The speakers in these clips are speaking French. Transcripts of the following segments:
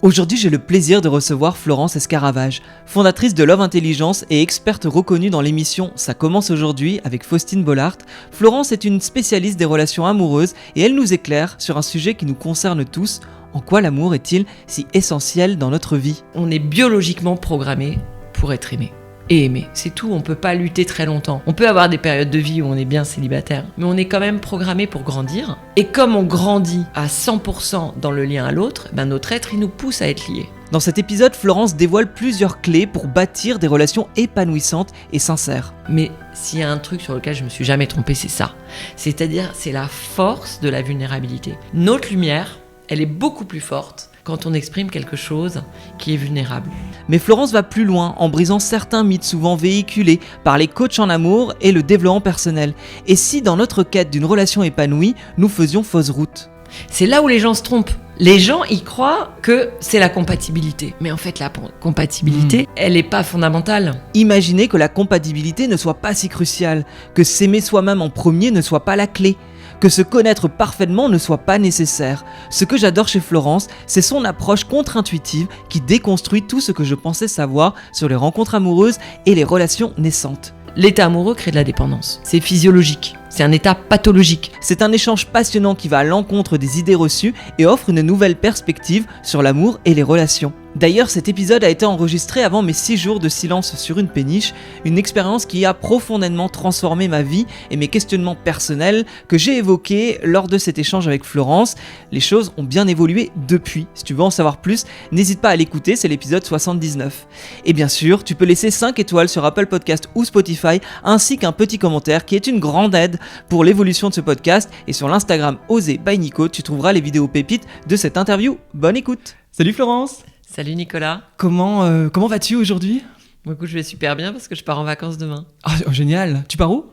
Aujourd'hui, j'ai le plaisir de recevoir Florence Escaravage, fondatrice de Love Intelligence et experte reconnue dans l'émission Ça commence aujourd'hui avec Faustine Bollaert. Florence est une spécialiste des relations amoureuses et elle nous éclaire sur un sujet qui nous concerne tous. En quoi l'amour est-il si essentiel dans notre vie ? On est biologiquement programmé pour être aimé. Et aimer, c'est tout, on peut pas lutter très longtemps. On peut avoir des périodes de vie où on est bien célibataire, mais on est quand même programmé pour grandir. Et comme on grandit à 100% dans le lien à l'autre, notre être, il nous pousse à être liés. Dans cet épisode, Florence dévoile plusieurs clés pour bâtir des relations épanouissantes et sincères. Mais s'il y a un truc sur lequel je me suis jamais trompée, c'est ça. C'est-à-dire, c'est la force de la vulnérabilité. Notre lumière, elle est beaucoup plus forte quand on exprime quelque chose qui est vulnérable. Mais Florence va plus loin en brisant certains mythes souvent véhiculés par les coachs en amour et le développement personnel. Et si dans notre quête d'une relation épanouie, nous faisions fausse route ? C'est là où les gens se trompent. Les gens y croient que c'est la compatibilité. Mais en fait, la compatibilité, elle n'est pas fondamentale. Imaginez que la compatibilité ne soit pas si cruciale, que s'aimer soi-même en premier ne soit pas la clé, que se connaître parfaitement ne soit pas nécessaire. Ce que j'adore chez Florence, c'est son approche contre-intuitive qui déconstruit tout ce que je pensais savoir sur les rencontres amoureuses et les relations naissantes. L'état amoureux crée de la dépendance. C'est physiologique. C'est un état pathologique. C'est un échange passionnant qui va à l'encontre des idées reçues et offre une nouvelle perspective sur l'amour et les relations. D'ailleurs, cet épisode a été enregistré avant mes 6 jours de silence sur une péniche, une expérience qui a profondément transformé ma vie et mes questionnements personnels que j'ai évoqués lors de cet échange avec Florence. Les choses ont bien évolué depuis. Si tu veux en savoir plus, n'hésite pas à l'écouter, c'est l'épisode 79. Et bien sûr, tu peux laisser 5 étoiles sur Apple Podcast ou Spotify, ainsi qu'un petit commentaire qui est une grande aide pour l'évolution de ce podcast. Et sur l'Instagram Osez by Nico, tu trouveras les vidéos pépites de cette interview. Bonne écoute. Salut Florence. Salut Nicolas. Comment vas-tu aujourd'hui ? Bon, écoute, je vais super bien parce que je pars en vacances demain. Oh, génial. Tu pars où ?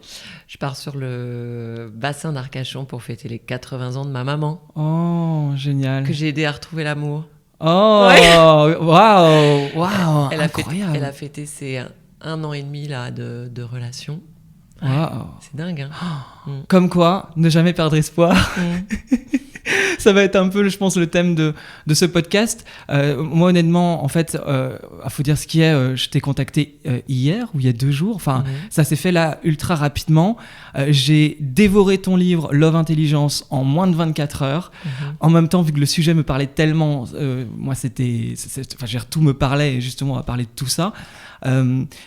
Je pars sur le bassin d'Arcachon pour fêter les 80 ans de ma maman. Oh, génial. Que j'ai aidé à retrouver l'amour. Oh, waouh, incroyable. Elle a fêté ses 1 an et demi là, de relation. Wow. C'est dingue, hein. Comme quoi, ne jamais perdre espoir. Ça va être un peu, je pense, le thème de ce podcast. Moi, honnêtement, en fait, faut dire ce qui est, je t'ai contacté hier ou il y a 2 jours. Enfin, ça s'est fait là ultra rapidement. J'ai dévoré ton livre Love Intelligence en moins de 24 heures. En même temps, vu que le sujet me parlait tellement, moi, tout me parlait et justement, on va parler de tout ça.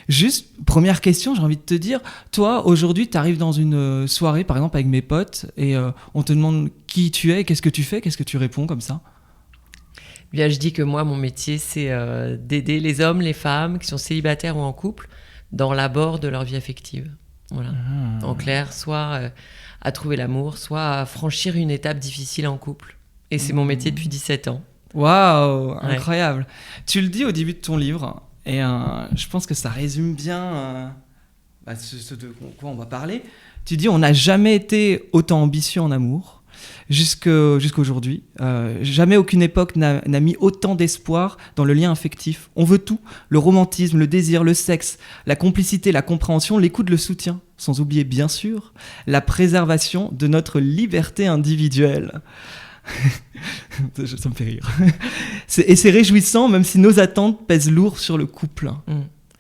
Juste, première question, j'ai envie de te dire, toi, aujourd'hui, tu arrives dans une soirée, par exemple, avec mes potes, et on te demande qui tu es, qu'est-ce que tu fais, qu'est-ce que tu réponds comme ça ? Bien, je dis que moi, mon métier, c'est d'aider les hommes, les femmes qui sont célibataires ou en couple dans l'abord de leur vie affective. Voilà. En clair, soit à trouver l'amour, soit à franchir une étape difficile en couple. Et c'est mon métier depuis 17 ans. Waouh, incroyable. Tu le dis au début de ton livre, et je pense que ça résume bien ce de quoi on va parler. Tu dis, on n'a jamais été autant ambitieux en amour, jusqu'aujourd'hui. Jamais aucune époque n'a mis autant d'espoir dans le lien affectif. On veut tout, le romantisme, le désir, le sexe, la complicité, la compréhension, l'écoute, le soutien. Sans oublier, bien sûr, la préservation de notre liberté individuelle. Ça me fait rire. Et c'est réjouissant, même si nos attentes pèsent lourd sur le couple.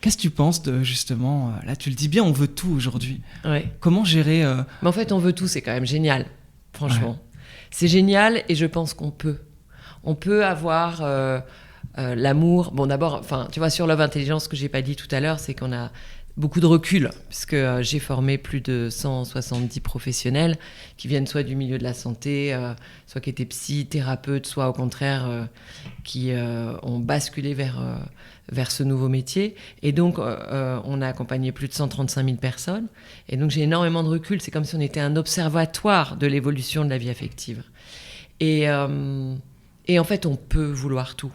Qu'est-ce que tu penses de, justement, là tu le dis bien, on veut tout aujourd'hui. Ouais. Comment gérer Mais en fait, on veut tout, c'est quand même génial, franchement. Ouais. C'est génial et je pense qu'on peut. On peut avoir l'amour. Bon, d'abord, tu vois, sur Love Intelligence, ce que j'ai pas dit tout à l'heure, c'est qu'on a beaucoup de recul, puisque j'ai formé plus de 170 professionnels qui viennent soit du milieu de la santé, soit qui étaient psy, thérapeutes, soit au contraire qui ont basculé vers ce nouveau métier. Et donc, on a accompagné plus de 135 000 personnes. Et donc, j'ai énormément de recul. C'est comme si on était un observatoire de l'évolution de la vie affective. Et en fait, on peut vouloir tout.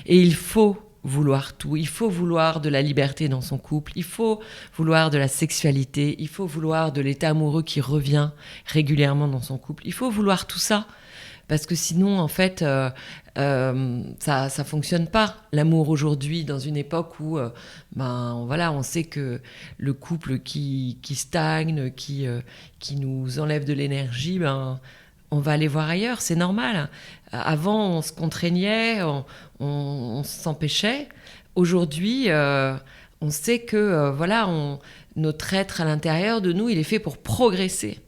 Et il faut vouloir tout. Il faut vouloir de la liberté dans son couple. Il faut vouloir de la sexualité. Il faut vouloir de l'état amoureux qui revient régulièrement dans son couple. Il faut vouloir tout ça. Parce que sinon, en fait, ça fonctionne pas. L'amour aujourd'hui, dans une époque où, on sait que le couple qui stagne, qui nous enlève de l'énergie, on va aller voir ailleurs, c'est normal. Avant, on se contraignait, on s'empêchait. Aujourd'hui, on sait que notre être à l'intérieur de nous, il est fait pour progresser.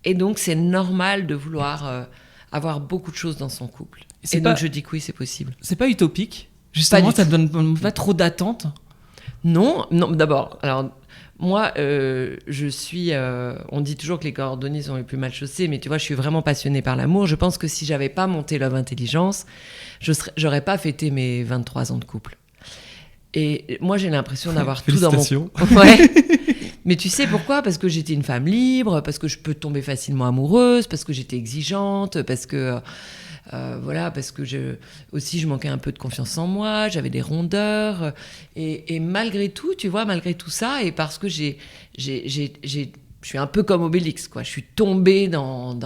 Et donc, c'est normal de vouloir avoir beaucoup de choses dans son couple. Donc, je dis que oui, c'est possible. C'est pas utopique? Justement, ça ne donne pas trop d'attentes? Non, d'abord, alors... Moi, je suis... on dit toujours que les cordonniers sont les plus mal chaussés, mais tu vois, je suis vraiment passionnée par l'amour. Je pense que si j'avais pas monté Love Intelligence, j'aurais pas fêté mes 23 ans de couple. Et moi, j'ai l'impression d'avoir tout dans mon... Ouais. Mais tu sais pourquoi? Parce que j'étais une femme libre, parce que je peux tomber facilement amoureuse, parce que j'étais exigeante, parce que... parce que je manquais un peu de confiance en moi, j'avais des rondeurs, et malgré tout, tu vois, malgré tout ça, et parce que je suis un peu comme Obélix, quoi. Je suis tombée dans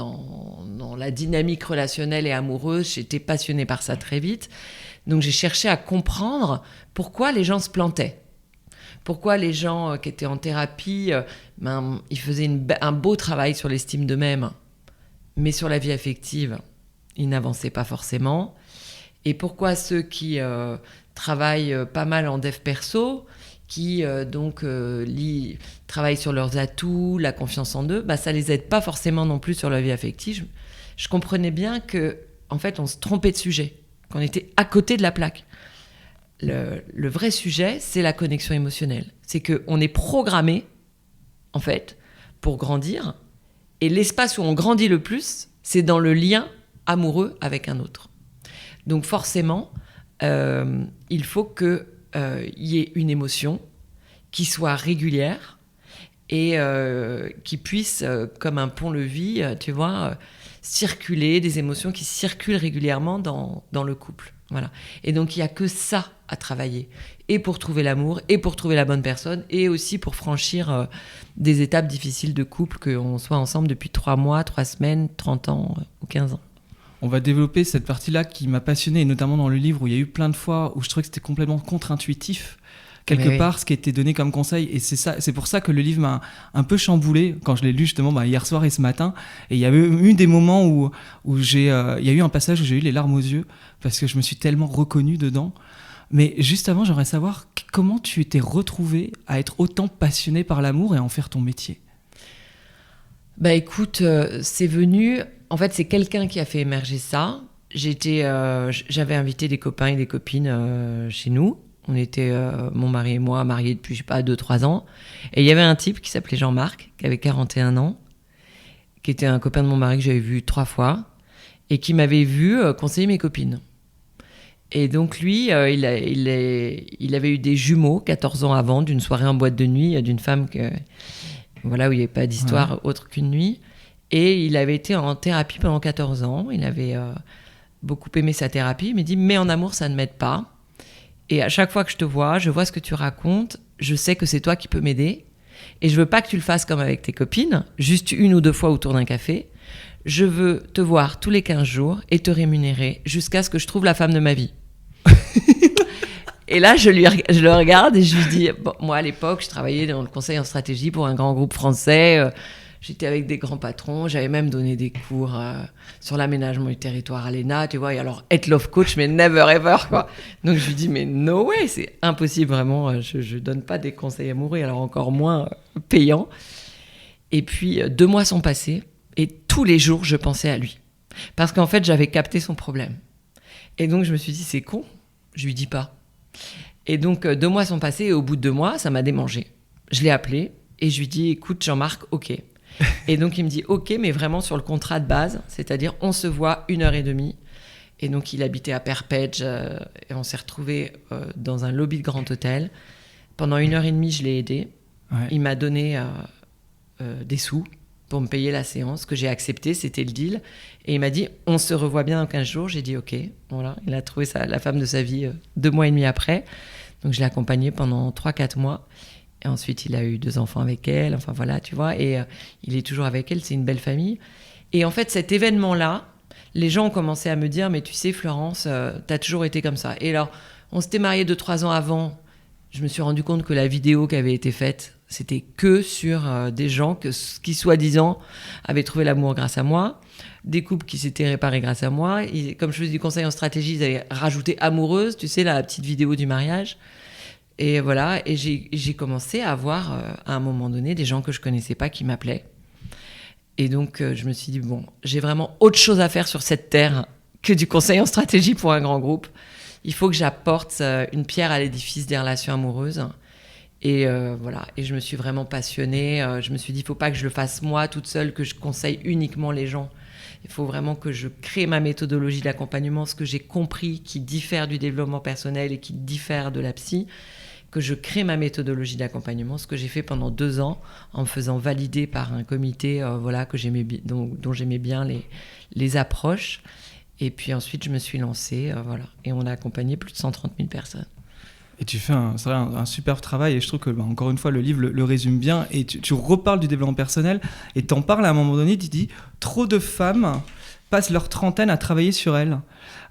la dynamique relationnelle et amoureuse, j'étais passionnée par ça très vite, donc j'ai cherché à comprendre pourquoi les gens se plantaient. Pourquoi les gens qui étaient en thérapie, ils faisaient un beau travail sur l'estime d'eux-mêmes, mais sur la vie affective, ils n'avançaient pas forcément. Et pourquoi ceux qui travaillent pas mal en dev perso, qui travaillent sur leurs atouts, la confiance en eux, ça les aide pas forcément non plus sur la vie affective. Je comprenais bien que, en fait, on se trompait de sujet, qu'on était à côté de la plaque. Le vrai sujet, c'est la connexion émotionnelle. C'est qu'on est programmé, en fait, pour grandir. Et l'espace où on grandit le plus, c'est dans le lien amoureux avec un autre. Donc forcément, il faut qu'il y ait une émotion qui soit régulière et qui puisse, comme un pont-levis, tu vois, circuler, des émotions qui circulent régulièrement dans le couple. Voilà. Et donc, il n'y a que ça à travailler. Et pour trouver l'amour, et pour trouver la bonne personne, et aussi pour franchir des étapes difficiles de couple, qu'on soit ensemble depuis 3 mois, 3 semaines, 30 ans ou 15 ans. On va développer cette partie-là qui m'a passionné, et notamment dans le livre où il y a eu plein de fois où je trouvais que c'était complètement contre-intuitif, quelque part, ce qui a été donné comme conseil. Et c'est pour ça que le livre m'a un peu chamboulé quand je l'ai lu justement hier soir et ce matin. Et il y a eu des moments où il y a eu un passage où j'ai eu les larmes aux yeux parce que je me suis tellement reconnu dedans. Mais juste avant, j'aimerais savoir comment tu t'es retrouvé à être autant passionné par l'amour et à en faire ton métier. Écoute, c'est venu... En fait, c'est quelqu'un qui a fait émerger ça. J'avais invité des copains et des copines chez nous. On était, mon mari et moi, mariés depuis, 2-3 ans. Et il y avait un type qui s'appelait Jean-Marc, qui avait 41 ans, qui était un copain de mon mari que j'avais vu 3 fois, et qui m'avait vu conseiller mes copines. Et donc lui, il avait eu des jumeaux 14 ans avant, d'une soirée en boîte de nuit, d'une femme où il n'y avait pas d'histoire autre qu'une nuit. Et il avait été en thérapie pendant 14 ans. Il avait beaucoup aimé sa thérapie. Il m'a dit « Mais en amour, ça ne m'aide pas. Et à chaque fois que je te vois, je vois ce que tu racontes. Je sais que c'est toi qui peux m'aider. Et je veux pas que tu le fasses comme avec tes copines, juste 1 ou 2 fois autour d'un café. Je veux te voir tous les 15 jours et te rémunérer jusqu'à ce que je trouve la femme de ma vie. » Et là, je le regarde et je lui dis moi, à l'époque, je travaillais dans le conseil en stratégie pour un grand groupe français. J'étais avec des grands patrons, j'avais même donné des cours sur l'aménagement du territoire à l'ENA, tu vois, et alors être love coach, mais never ever, quoi. Donc je lui dis, mais no way, c'est impossible, vraiment, je donne pas des conseils amoureux, alors encore moins payants. Et puis 2 mois sont passés, et tous les jours, je pensais à lui. Parce qu'en fait, j'avais capté son problème. Et donc je me suis dit, c'est con, je lui dis pas. Et donc 2 mois sont passés, et au bout de 2 mois, ça m'a démangé. Je l'ai appelé, et je lui dis, écoute Jean-Marc, ok. Et donc il me dit ok, mais vraiment sur le contrat de base, c'est-à-dire on se voit 1h30. Et donc il habitait à Perpège et on s'est retrouvés dans un lobby de grand hôtel. Pendant 1h30, je l'ai aidé. Ouais. Il m'a donné des sous pour me payer la séance, que j'ai accepté, c'était le deal. Et il m'a dit on se revoit bien dans 15 jours. J'ai dit ok, voilà. Il a trouvé la femme de sa vie 2 mois et demi après. Donc je l'ai accompagné pendant 3-4 mois. Et ensuite, il a eu 2 enfants avec elle. Enfin, voilà, tu vois. Et il est toujours avec elle. C'est une belle famille. Et en fait, cet événement-là, les gens ont commencé à me dire « Mais tu sais, Florence, t'as toujours été comme ça. » Et alors, on s'était mariés 2-3 ans avant. je me suis rendu compte que la vidéo qui avait été faite, c'était que sur des gens qui, soi-disant, avaient trouvé l'amour grâce à moi, des couples qui s'étaient réparés grâce à moi. Comme je faisais du conseil en stratégie, ils avaient rajouté amoureuse, tu sais, la petite vidéo du mariage. Et voilà, et j'ai commencé à avoir, à un moment donné, des gens que je connaissais pas qui m'appelaient. Et donc, je me suis dit, bon, j'ai vraiment autre chose à faire sur cette terre que du conseil en stratégie pour un grand groupe. Il faut que j'apporte une pierre à l'édifice des relations amoureuses. Et voilà, et je me suis vraiment passionnée. Je me suis dit, il ne faut pas que je le fasse moi toute seule, que je conseille uniquement les gens. Il faut vraiment que je crée ma méthodologie d'accompagnement, ce que j'ai compris qui diffère du développement personnel et qui diffère de la psy, que je crée ma méthodologie d'accompagnement, ce que j'ai fait pendant 2 ans en me faisant valider par un comité voilà, dont j'aimais bien les approches. Et puis ensuite, je me suis lancée, voilà, et on a accompagné plus de 130 000 personnes. Et tu fais un superbe travail, et je trouve que, encore une fois, le livre le résume bien, et tu reparles du développement personnel, et t'en parles à un moment donné, tu dis « Trop de femmes passent leur trentaine à travailler sur elles,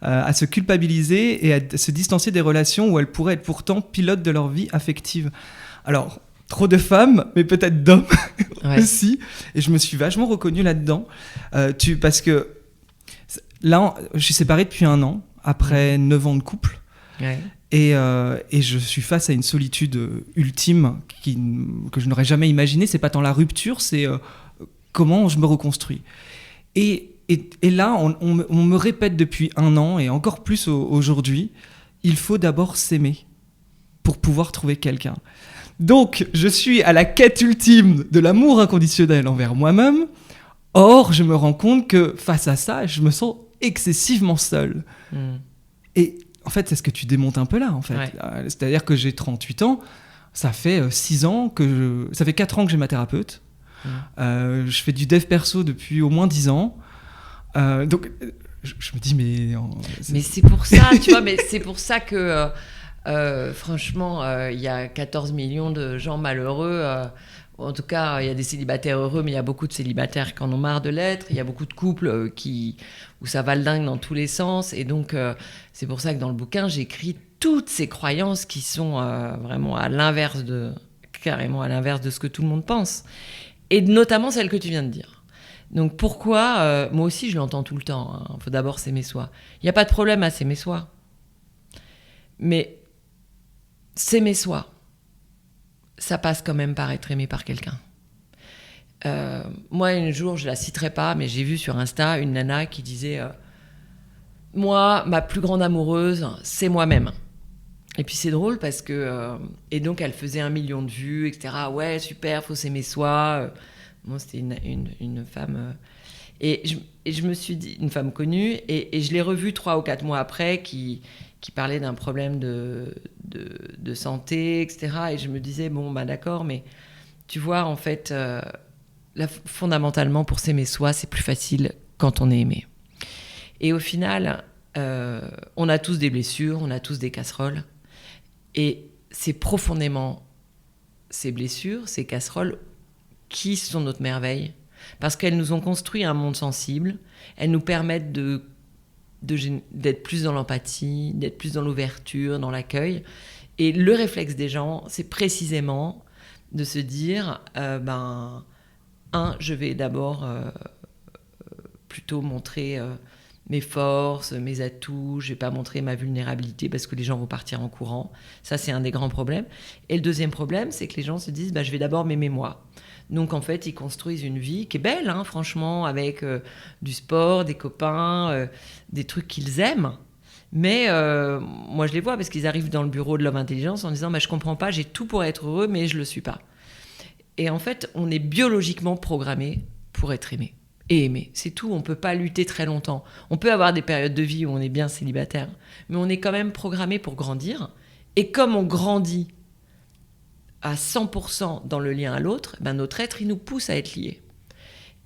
à se culpabiliser et à se distancier des relations où elles pourraient être pourtant pilotes de leur vie affective. » Alors, trop de femmes, mais peut-être d'hommes aussi, et je me suis vachement reconnu là-dedans, parce que là, je suis séparé depuis 1 an, après 9 ans de couple. Ouais. Et je suis face à une solitude ultime que je n'aurais jamais imaginée. C'est pas tant la rupture, c'est comment je me reconstruis. Et là, on me répète depuis 1 an, et encore plus aujourd'hui, il faut d'abord s'aimer pour pouvoir trouver quelqu'un. Donc, je suis à la quête ultime de l'amour inconditionnel envers moi-même. Or, je me rends compte que face à ça, je me sens excessivement seul. Et en fait, c'est ce que tu démontes un peu là, en fait. Ouais. C'est-à-dire que j'ai 38 ans, ça fait 6 ans ça fait 4 ans que j'ai ma thérapeute. Je fais du dev perso depuis au moins 10 ans. Donc, je me dis, mais c'est pour ça, tu vois, mais c'est pour ça que, franchement, il y a 14 millions de gens malheureux. En tout cas, il y a des célibataires heureux, mais il y a beaucoup de célibataires qui en ont marre de l'être. Il y a beaucoup de couples où ça va le dingue dans tous les sens. Et donc, c'est pour ça que dans le bouquin, j'écris toutes ces croyances qui sont vraiment carrément à l'inverse de ce que tout le monde pense. Et notamment celles que tu viens de dire. Donc pourquoi, moi aussi je l'entends tout le temps, il faut d'abord s'aimer soi. Il n'y a pas de problème à s'aimer soi. Mais s'aimer soi, ça passe quand même par être aimé par quelqu'un. Moi, un jour, je la citerai pas, mais j'ai vu sur Insta une nana qui disait moi, ma plus grande amoureuse, c'est moi-même. Et puis c'est drôle parce que... et donc elle faisait 1 million de vues, etc. Ouais, super, faut s'aimer soi. Moi, c'était une femme... et je me suis dit, une femme connue, et je l'ai revue 3 ou 4 mois après, qui parlait d'un problème de santé, etc. Et je me disais, bon, bah d'accord, mais tu vois, en fait, là, fondamentalement, pour s'aimer soi, c'est plus facile quand on est aimé. Et au final, on a tous des blessures, on a tous des casseroles. Et c'est profondément ces blessures, ces casseroles, qui sont notre merveille. Parce qu'elles nous ont construit un monde sensible, elles nous permettent d'être plus dans l'empathie, d'être plus dans l'ouverture, dans l'accueil. Et le réflexe des gens, c'est précisément de se dire, je vais d'abord plutôt montrer mes forces, mes atouts, je vais pas montrer ma vulnérabilité parce que les gens vont partir en courant. Ça, c'est un des grands problèmes. Et le deuxième problème, c'est que les gens se disent, je vais d'abord m'aimer moi. Donc, en fait, ils construisent une vie qui est belle, franchement, avec du sport, des copains, des trucs qu'ils aiment. Mais moi, je les vois parce qu'ils arrivent dans le bureau de l'homme intelligence en disant, je comprends pas, j'ai tout pour être heureux, mais je le suis pas. Et en fait, on est biologiquement programmé pour être aimé. Et aimer, c'est tout. On peut pas lutter très longtemps. On peut avoir des périodes de vie où on est bien célibataire, mais on est quand même programmé pour grandir. Et comme on grandit à 100% dans le lien à l'autre, notre être, il nous pousse à être liés.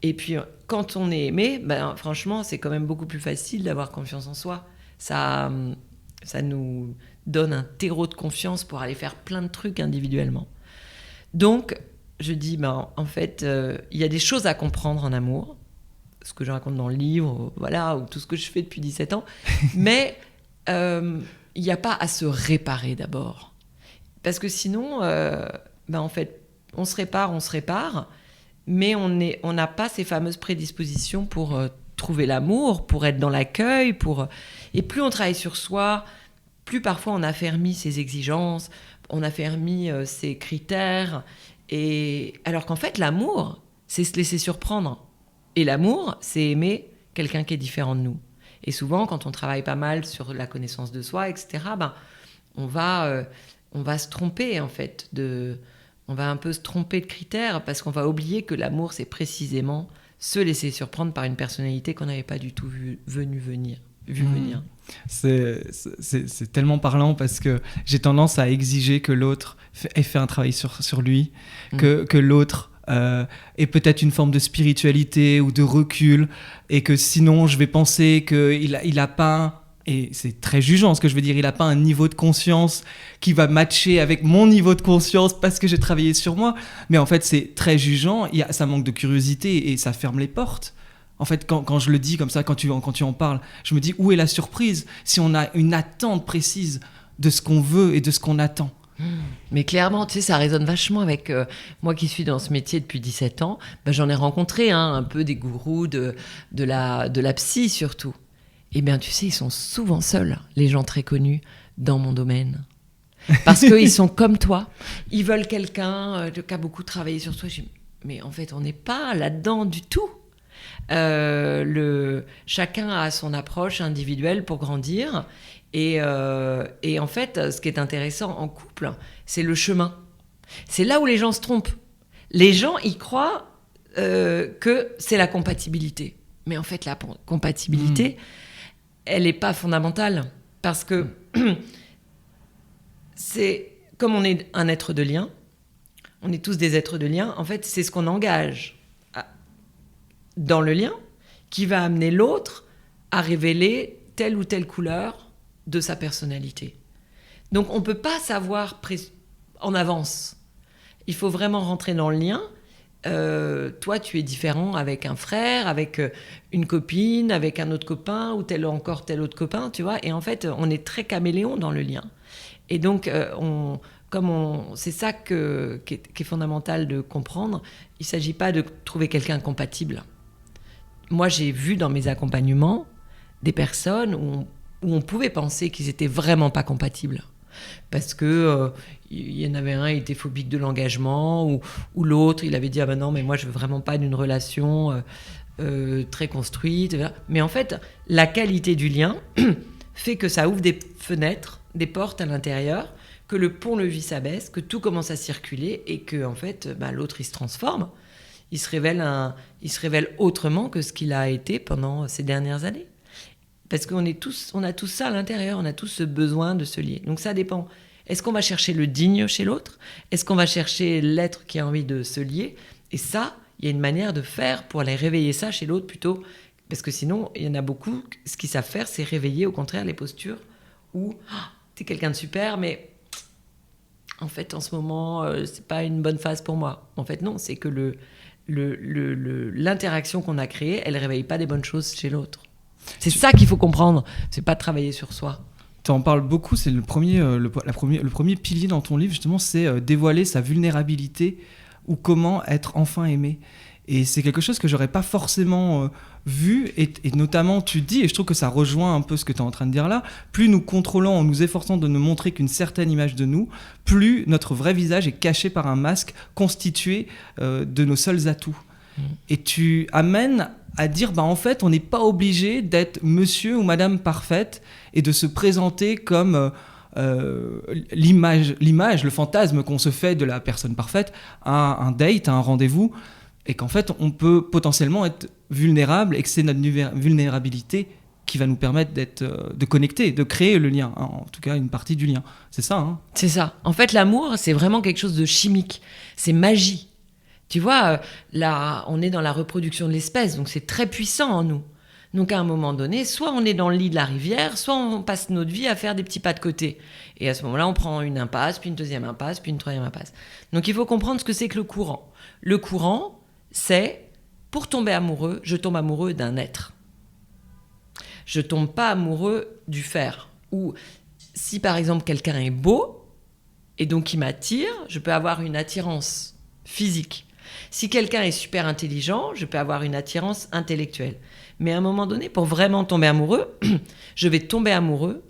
Et puis, quand on est aimé, franchement, c'est quand même beaucoup plus facile d'avoir confiance en soi. Ça nous donne un terreau de confiance pour aller faire plein de trucs individuellement. Donc, je dis, en fait, il y a des choses à comprendre en amour, ce que je raconte dans le livre, voilà, ou tout ce que je fais depuis 17 ans, mais il n'y a pas à se réparer d'abord. Parce que sinon, en fait, on se répare, mais on n'a pas ces fameuses prédispositions pour trouver l'amour, pour être dans l'accueil, et plus on travaille sur soi, plus parfois on affermit ses exigences, on affermit ses critères, et alors qu'en fait, l'amour, c'est se laisser surprendre. Et l'amour, c'est aimer quelqu'un qui est différent de nous. Et souvent, quand on travaille pas mal sur la connaissance de soi, etc., on va se tromper, en fait. On va un peu se tromper de critères parce qu'on va oublier que l'amour, c'est précisément se laisser surprendre par une personnalité qu'on n'avait pas du tout vu venir. C'est tellement parlant parce que j'ai tendance à exiger que l'autre ait fait un travail sur lui, que l'autre ait peut-être une forme de spiritualité ou de recul, et que sinon je vais penser qu'il a pas, et c'est très jugeant ce que je veux dire, il n'a pas un niveau de conscience qui va matcher avec mon niveau de conscience parce que j'ai travaillé sur moi. Mais en fait, c'est très jugeant, ça manque de curiosité et ça ferme les portes. En fait, quand je le dis comme ça, quand tu en parles, je me dis, où est la surprise si on a une attente précise de ce qu'on veut et de ce qu'on attend? Mais clairement, tu sais, ça résonne vachement avec moi qui suis dans ce métier depuis 17 ans. J'en ai rencontré un peu des gourous de la psy surtout. Eh bien, tu sais, ils sont souvent seuls, les gens très connus dans mon domaine. Parce qu'ils sont comme toi. Ils veulent quelqu'un qui a beaucoup travaillé sur soi. Mais en fait, on n'est pas là-dedans du tout. Chacun a son approche individuelle pour grandir. Et en fait, ce qui est intéressant en couple, c'est le chemin. C'est là où les gens se trompent. Les gens y croient que c'est la compatibilité. Mais en fait, la compatibilité... elle n'est pas fondamentale, parce que c'est comme on est un être de lien, on est tous des êtres de lien, en fait, c'est ce qu'on engage dans le lien qui va amener l'autre à révéler telle ou telle couleur de sa personnalité. Donc, on ne peut pas savoir en avance. Il faut vraiment rentrer dans le lien. Toi, tu es différent avec un frère, avec une copine, avec un autre copain, ou tel autre copain, tu vois. Et en fait, on est très caméléon dans le lien. Et donc, c'est ça qui est fondamental de comprendre. Il ne s'agit pas de trouver quelqu'un compatible. Moi, j'ai vu dans mes accompagnements des personnes où on pouvait penser qu'ils n'étaient vraiment pas compatibles. Parce que il y en avait un, il était phobique de l'engagement, ou l'autre, il avait dit ah ben non, mais moi je veux vraiment pas d'une relation très construite. Mais en fait, la qualité du lien fait que ça ouvre des fenêtres, des portes à l'intérieur, que le pont-levis s'abaisse, que tout commence à circuler et que en fait, l'autre il se transforme, il se révèle autrement que ce qu'il a été pendant ces dernières années. Parce qu'on a tous ça à l'intérieur, on a tous ce besoin de se lier. Donc ça dépend. Est-ce qu'on va chercher le digne chez l'autre ? Est-ce qu'on va chercher l'être qui a envie de se lier ? Et ça, il y a une manière de faire pour aller réveiller ça chez l'autre plutôt. Parce que sinon, il y en a beaucoup, ce qu'ils savent faire, c'est réveiller au contraire les postures où t'es quelqu'un de super, mais en fait, en ce moment, c'est pas une bonne phase pour moi. En fait, non, c'est que l'interaction qu'on a créée, elle réveille pas des bonnes choses chez l'autre. C'est ça qu'il faut comprendre, c'est pas travailler sur soi. Tu en parles beaucoup, c'est le premier pilier dans ton livre, justement, c'est dévoiler sa vulnérabilité ou comment être enfin aimé. Et c'est quelque chose que j'aurais pas forcément vu, et notamment tu dis, et je trouve que ça rejoint un peu ce que tu es en train de dire là, plus nous contrôlons en nous efforçant de ne montrer qu'une certaine image de nous, plus notre vrai visage est caché par un masque constitué de nos seuls atouts. Et tu amènes à dire, en fait, on n'est pas obligé d'être monsieur ou madame parfaite et de se présenter comme l'image, le fantasme qu'on se fait de la personne parfaite à un date, à un rendez-vous, et qu'en fait, on peut potentiellement être vulnérable et que c'est notre vulnérabilité qui va nous permettre de connecter, de créer le lien, en tout cas une partie du lien. C'est ça, hein ? C'est ça. En fait, l'amour, c'est vraiment quelque chose de chimique. C'est magie. Tu vois, là, on est dans la reproduction de l'espèce, donc c'est très puissant en nous. Donc à un moment donné, soit on est dans le lit de la rivière, soit on passe notre vie à faire des petits pas de côté. Et à ce moment-là, on prend une impasse, puis une deuxième impasse, puis une troisième impasse. Donc il faut comprendre ce que c'est que le courant. Le courant, c'est, pour tomber amoureux, je tombe amoureux d'un être. Je tombe pas amoureux du faire. Ou si par exemple quelqu'un est beau, et donc qui m'attire, je peux avoir une attirance physique. Si quelqu'un est super intelligent, je peux avoir une attirance intellectuelle. Mais à un moment donné, pour vraiment tomber amoureux, je vais tomber amoureux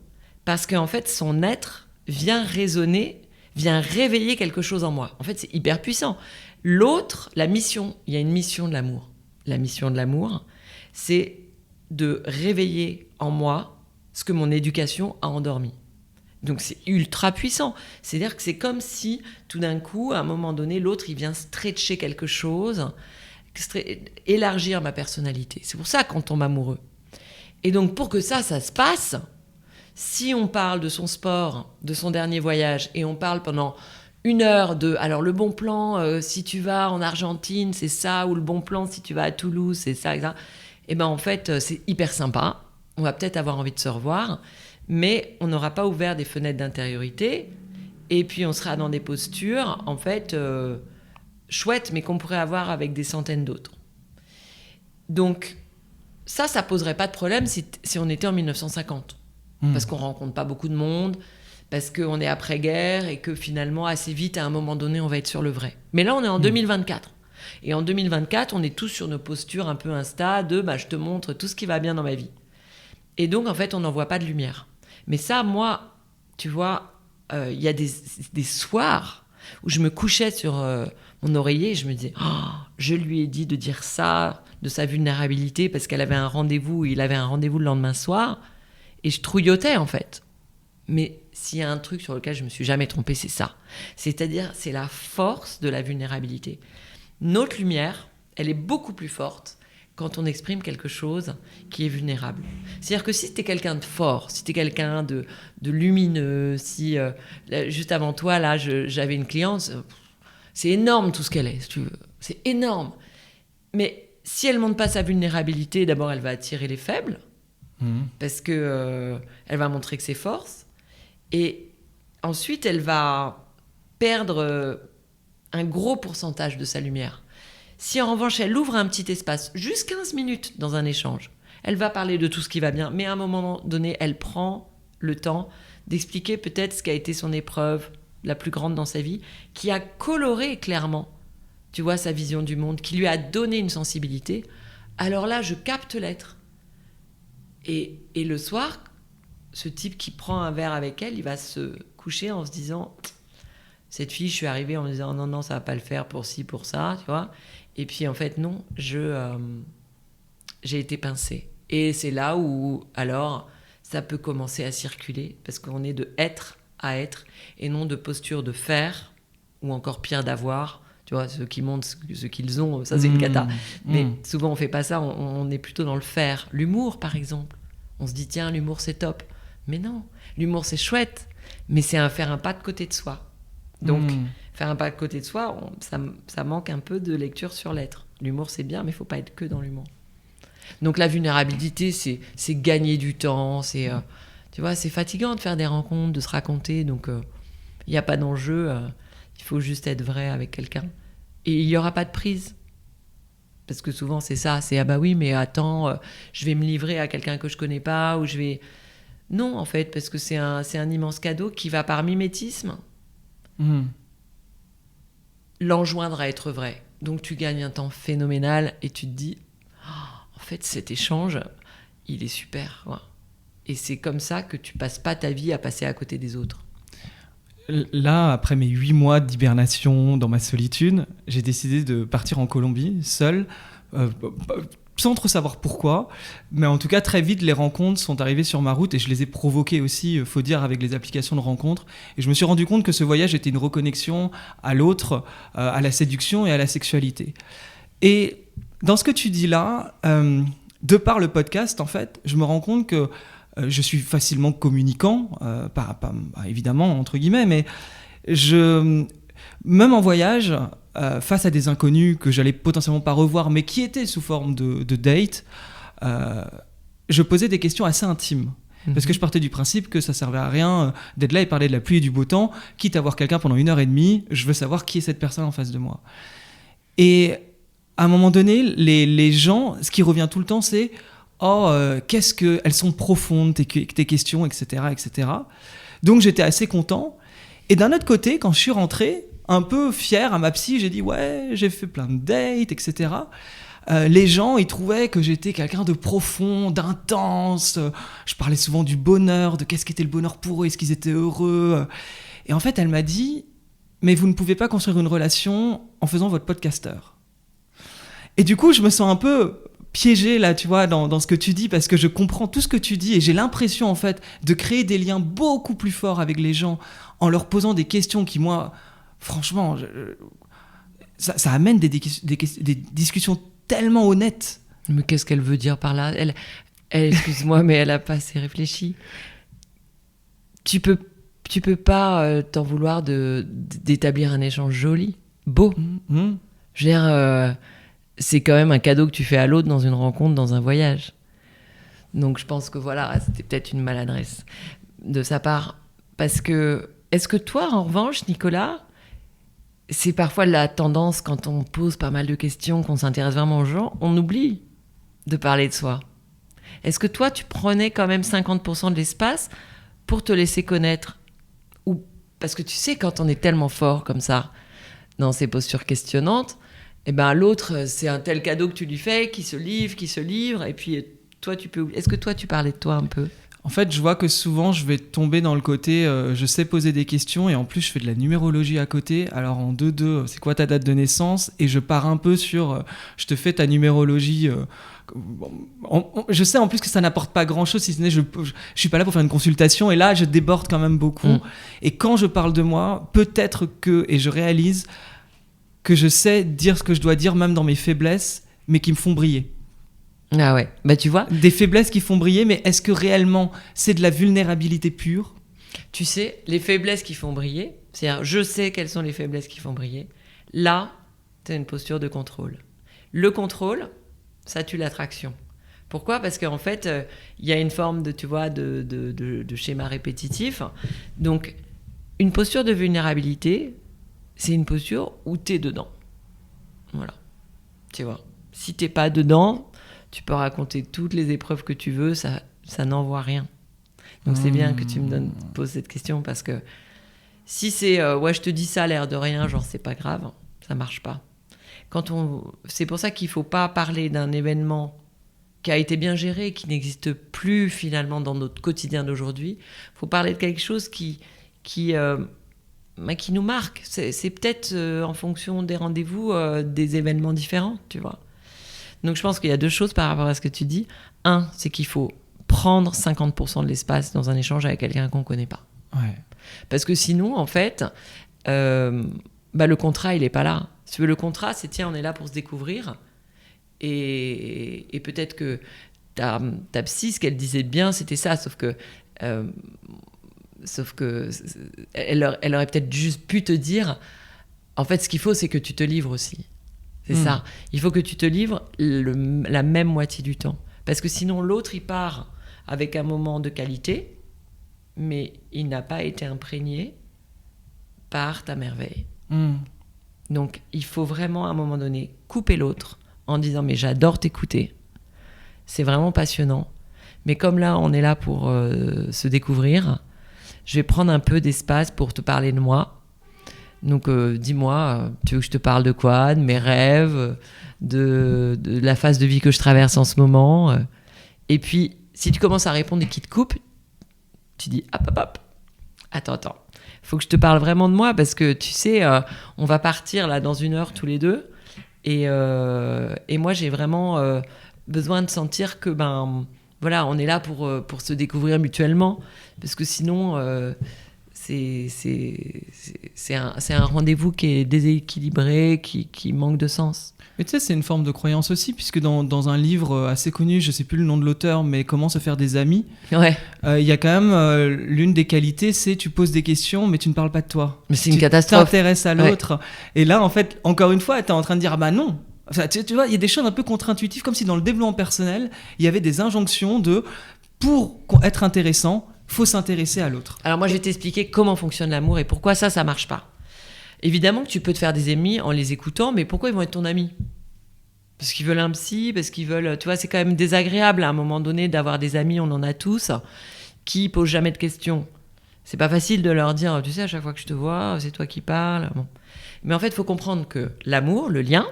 parce qu'en fait, son être vient résonner, vient réveiller quelque chose en moi. En fait, c'est hyper puissant. L'autre, la mission, il y a une mission de l'amour. La mission de l'amour, c'est de réveiller en moi ce que mon éducation a endormi. Donc c'est ultra puissant. C'est-à-dire que c'est comme si, tout d'un coup, à un moment donné, l'autre, il vient stretcher quelque chose, élargir ma personnalité. C'est pour ça qu'on tombe amoureux. Et donc, pour que ça se passe, si on parle de son sport, de son dernier voyage, et on parle pendant 1 heure de... Alors, le bon plan, si tu vas en Argentine, c'est ça, ou le bon plan, si tu vas à Toulouse, c'est ça, etc. Et bien, en fait, c'est hyper sympa. On va peut-être avoir envie de se revoir, mais on n'aura pas ouvert des fenêtres d'intériorité, et puis on sera dans des postures, en fait, chouettes, mais qu'on pourrait avoir avec des centaines d'autres. Donc, ça poserait pas de problème si on était en 1950. Parce qu'on rencontre pas beaucoup de monde, parce qu'on est après-guerre, et que finalement, assez vite, à un moment donné, on va être sur le vrai. Mais là, on est en 2024. Et en 2024, on est tous sur nos postures un peu Insta de « je te montre tout ce qui va bien dans ma vie ». Et donc, en fait, on n'en voit pas de lumière. Mais ça, moi, tu vois, il y a des soirs où je me couchais sur mon oreiller et je me disais « je lui ai dit de dire ça, de sa vulnérabilité, parce qu'elle avait un rendez-vous, il avait un rendez-vous le lendemain soir. » Et je trouillotais, en fait. Mais s'il y a un truc sur lequel je me suis jamais trompée, c'est ça. C'est-à-dire, c'est la force de la vulnérabilité. Notre lumière, elle est beaucoup plus forte quand on exprime quelque chose qui est vulnérable. C'est-à-dire que si tu es quelqu'un de fort, si tu es quelqu'un de lumineux, si juste avant toi, là, j'avais une cliente, c'est énorme tout ce qu'elle est, si tu veux. C'est énorme. Mais si elle ne montre pas sa vulnérabilité, d'abord, elle va attirer les faibles, parce que elle va montrer que c'est force. Et ensuite, elle va perdre un gros pourcentage de sa lumière. Si en revanche, elle ouvre un petit espace, juste 15 minutes dans un échange, elle va parler de tout ce qui va bien, mais à un moment donné, elle prend le temps d'expliquer peut-être ce qu'a été son épreuve la plus grande dans sa vie, qui a coloré clairement, tu vois, sa vision du monde, qui lui a donné une sensibilité. Alors là, je capte l'être. Et le soir, ce type qui prend un verre avec elle, il va se coucher en se disant « Cette fille, je suis arrivée en me disant « Non, ça va pas le faire pour ci, pour ça, tu vois ?» Et puis, en fait, non, j'ai été pincée. Et c'est là où, alors, ça peut commencer à circuler, parce qu'on est de être à être, et non de posture de faire, ou encore pire d'avoir. Tu vois, ceux qui montrent ce qu'ils ont, ça, c'est une cata. Mais souvent, on fait pas ça, on est plutôt dans le faire. L'humour, par exemple. On se dit, tiens, l'humour, c'est top. Mais non, l'humour, c'est chouette, mais c'est faire un pas de côté de soi. Donc, faire un pas de côté de soi, ça manque un peu de lecture sur l'être. L'humour, c'est bien, mais il ne faut pas être que dans l'humour. Donc, la vulnérabilité, c'est gagner du temps. Tu vois, c'est fatigant de faire des rencontres, de se raconter. Donc, il n'y a pas d'enjeu. Il faut juste être vrai avec quelqu'un. Et il n'y aura pas de prise. Parce que souvent, c'est ça. C'est, ah bah oui, mais attends, je vais me livrer à quelqu'un que je ne connais pas, ou je vais... Non, en fait, parce que c'est un immense cadeau qui va par mimétisme l'enjoindre à être vrai. Donc tu gagnes un temps phénoménal et tu te dis en fait cet échange il est super quoi. Et c'est comme ça que tu passes pas ta vie à passer à côté des autres. Là, après mes 8 mois d'hibernation dans ma solitude, j'ai décidé de partir en Colombie seul, sans trop savoir pourquoi, mais en tout cas très vite les rencontres sont arrivées sur ma route et je les ai provoquées aussi, faut dire, avec les applications de rencontres, et je me suis rendu compte que ce voyage était une reconnexion à l'autre, à la séduction et à la sexualité. Et dans ce que tu dis là, de par le podcast en fait, je me rends compte que je suis facilement communicant, pas évidemment entre guillemets, mais même en voyage, face à des inconnus que j'allais potentiellement pas revoir, mais qui étaient sous forme de date, je posais des questions assez intimes. Parce que je partais du principe que ça servait à rien d'être là et parler de la pluie et du beau temps, quitte à voir quelqu'un pendant 1h30, je veux savoir qui est cette personne en face de moi. Et à un moment donné, les gens, ce qui revient tout le temps, c'est « Oh, qu'est-ce qu'elles sont profondes, tes questions, etc. etc. » Donc j'étais assez content. Et d'un autre côté, quand je suis rentré, un peu fier à ma psy, j'ai dit ouais, j'ai fait plein de dates, etc. Les gens, ils trouvaient que j'étais quelqu'un de profond, d'intense. Je parlais souvent du bonheur, de qu'est-ce qu'était le bonheur pour eux, est-ce qu'ils étaient heureux. Et en fait, elle m'a dit, mais vous ne pouvez pas construire une relation en faisant votre podcasteur. Et du coup, je me sens un peu piégé là, tu vois, dans ce que tu dis, parce que je comprends tout ce que tu dis et j'ai l'impression en fait de créer des liens beaucoup plus forts avec les gens en leur posant des questions qui, moi, franchement, ça amène des discussions tellement honnêtes. Mais qu'est-ce qu'elle veut dire par là ? Elle, excuse-moi, mais elle a pas assez réfléchi. Tu peux pas t'en vouloir d'établir un échange joli, beau. Je veux dire, c'est quand même un cadeau que tu fais à l'autre dans une rencontre, dans un voyage. Donc je pense que voilà, c'était peut-être une maladresse de sa part. Parce que, est-ce que toi, en revanche, Nicolas, c'est parfois la tendance quand on pose pas mal de questions, qu'on s'intéresse vraiment aux gens, on oublie de parler de soi. Est-ce que toi, tu prenais quand même 50% de l'espace pour te laisser connaître ? Ou parce que tu sais, quand on est tellement fort comme ça, dans ces postures questionnantes, eh ben l'autre, c'est un tel cadeau que tu lui fais, qui se livre, et puis toi, tu peux oublier. Est-ce que toi, tu parlais de toi un peu ? En fait, je vois que souvent, je vais tomber dans le côté je sais poser des questions et en plus, je fais de la numérologie à côté. Alors, en 2-2, c'est quoi ta date de naissance ? Et je pars un peu sur je te fais ta numérologie. Je sais en plus que ça n'apporte pas grand-chose, si ce n'est je suis pas là pour faire une consultation. Et là, je déborde quand même beaucoup. Et quand je parle de moi, peut-être que, et je réalise que je sais dire ce que je dois dire, même dans mes faiblesses, mais qui me font briller. Ah ouais, bah tu vois. Des faiblesses qui font briller, mais est-ce que réellement c'est de la vulnérabilité pure ? Tu sais, les faiblesses qui font briller, c'est-à-dire je sais quelles sont les faiblesses qui font briller, là, tu as une posture de contrôle. Le contrôle, ça tue l'attraction. Pourquoi ? Parce qu'en fait, il y a une forme de, tu vois, de schéma répétitif. Donc, une posture de vulnérabilité, c'est une posture où tu es dedans. Voilà. Tu vois. Si tu n'es pas dedans, tu peux raconter toutes les épreuves que tu veux, ça n'envoie rien. Donc c'est bien que tu me poses cette question, parce que si c'est ouais, je te dis ça, l'air de rien, genre c'est pas grave, ça marche pas. C'est pour ça qu'il faut pas parler d'un événement qui a été bien géré, qui n'existe plus finalement dans notre quotidien d'aujourd'hui. Il faut parler de quelque chose qui nous marque. C'est peut-être en fonction des rendez-vous, des événements différents, tu vois. Donc je pense qu'il y a deux choses par rapport à ce que tu dis. Un, c'est qu'il faut prendre 50% de l'espace dans un échange avec quelqu'un qu'on ne connaît pas. Ouais. Parce que sinon, en fait, le contrat, il n'est pas là. Si tu veux, le contrat, c'est tiens, on est là pour se découvrir. Et peut-être que ta psy, ce qu'elle disait bien, c'était ça, sauf que elle aurait peut-être juste pu te dire, en fait, ce qu'il faut, c'est que tu te livres aussi. C'est ça. Il faut que tu te livres la même moitié du temps. Parce que sinon, l'autre, il part avec un moment de qualité, mais il n'a pas été imprégné par ta merveille. Donc, il faut vraiment, à un moment donné, couper l'autre en disant « mais j'adore t'écouter, c'est vraiment passionnant, mais comme là, on est là pour se découvrir, je vais prendre un peu d'espace pour te parler de moi. Donc, dis-moi, tu veux que je te parle de quoi ? De mes rêves, de la phase de vie que je traverse en ce moment. Et puis, si tu commences à répondre et qu'il te coupe, tu dis hop, attends. Faut que je te parle vraiment de moi, parce que tu sais, on va partir là dans 1 heure tous les deux. Et moi, j'ai vraiment besoin de sentir que, voilà, on est là pour se découvrir mutuellement. Parce que sinon... C'est un rendez-vous qui est déséquilibré, qui manque de sens. Mais tu sais, c'est une forme de croyance aussi, puisque dans un livre assez connu, je ne sais plus le nom de l'auteur, mais Comment se faire des amis, ouais. Y a quand même l'une des qualités, c'est tu poses des questions, mais tu ne parles pas de toi. Mais c'est une catastrophe. Tu t'intéresses à l'autre. Ouais. Et là, en fait, encore une fois, tu es en train de dire, ah bah non. Enfin, tu vois, il y a des choses un peu contre-intuitives, comme si dans le développement personnel, il y avait des injonctions pour être intéressant, faut s'intéresser à l'autre. Alors moi, je vais t'expliquer comment fonctionne l'amour et pourquoi ça marche pas. Évidemment que tu peux te faire des amis en les écoutant, mais pourquoi ils vont être ton ami ? Parce qu'ils veulent un psy, parce qu'ils veulent... Tu vois, c'est quand même désagréable à un moment donné d'avoir des amis, on en a tous, qui posent jamais de questions. C'est pas facile de leur dire, tu sais, à chaque fois que je te vois, c'est toi qui parles. Bon. Mais en fait, il faut comprendre que l'amour, le lien,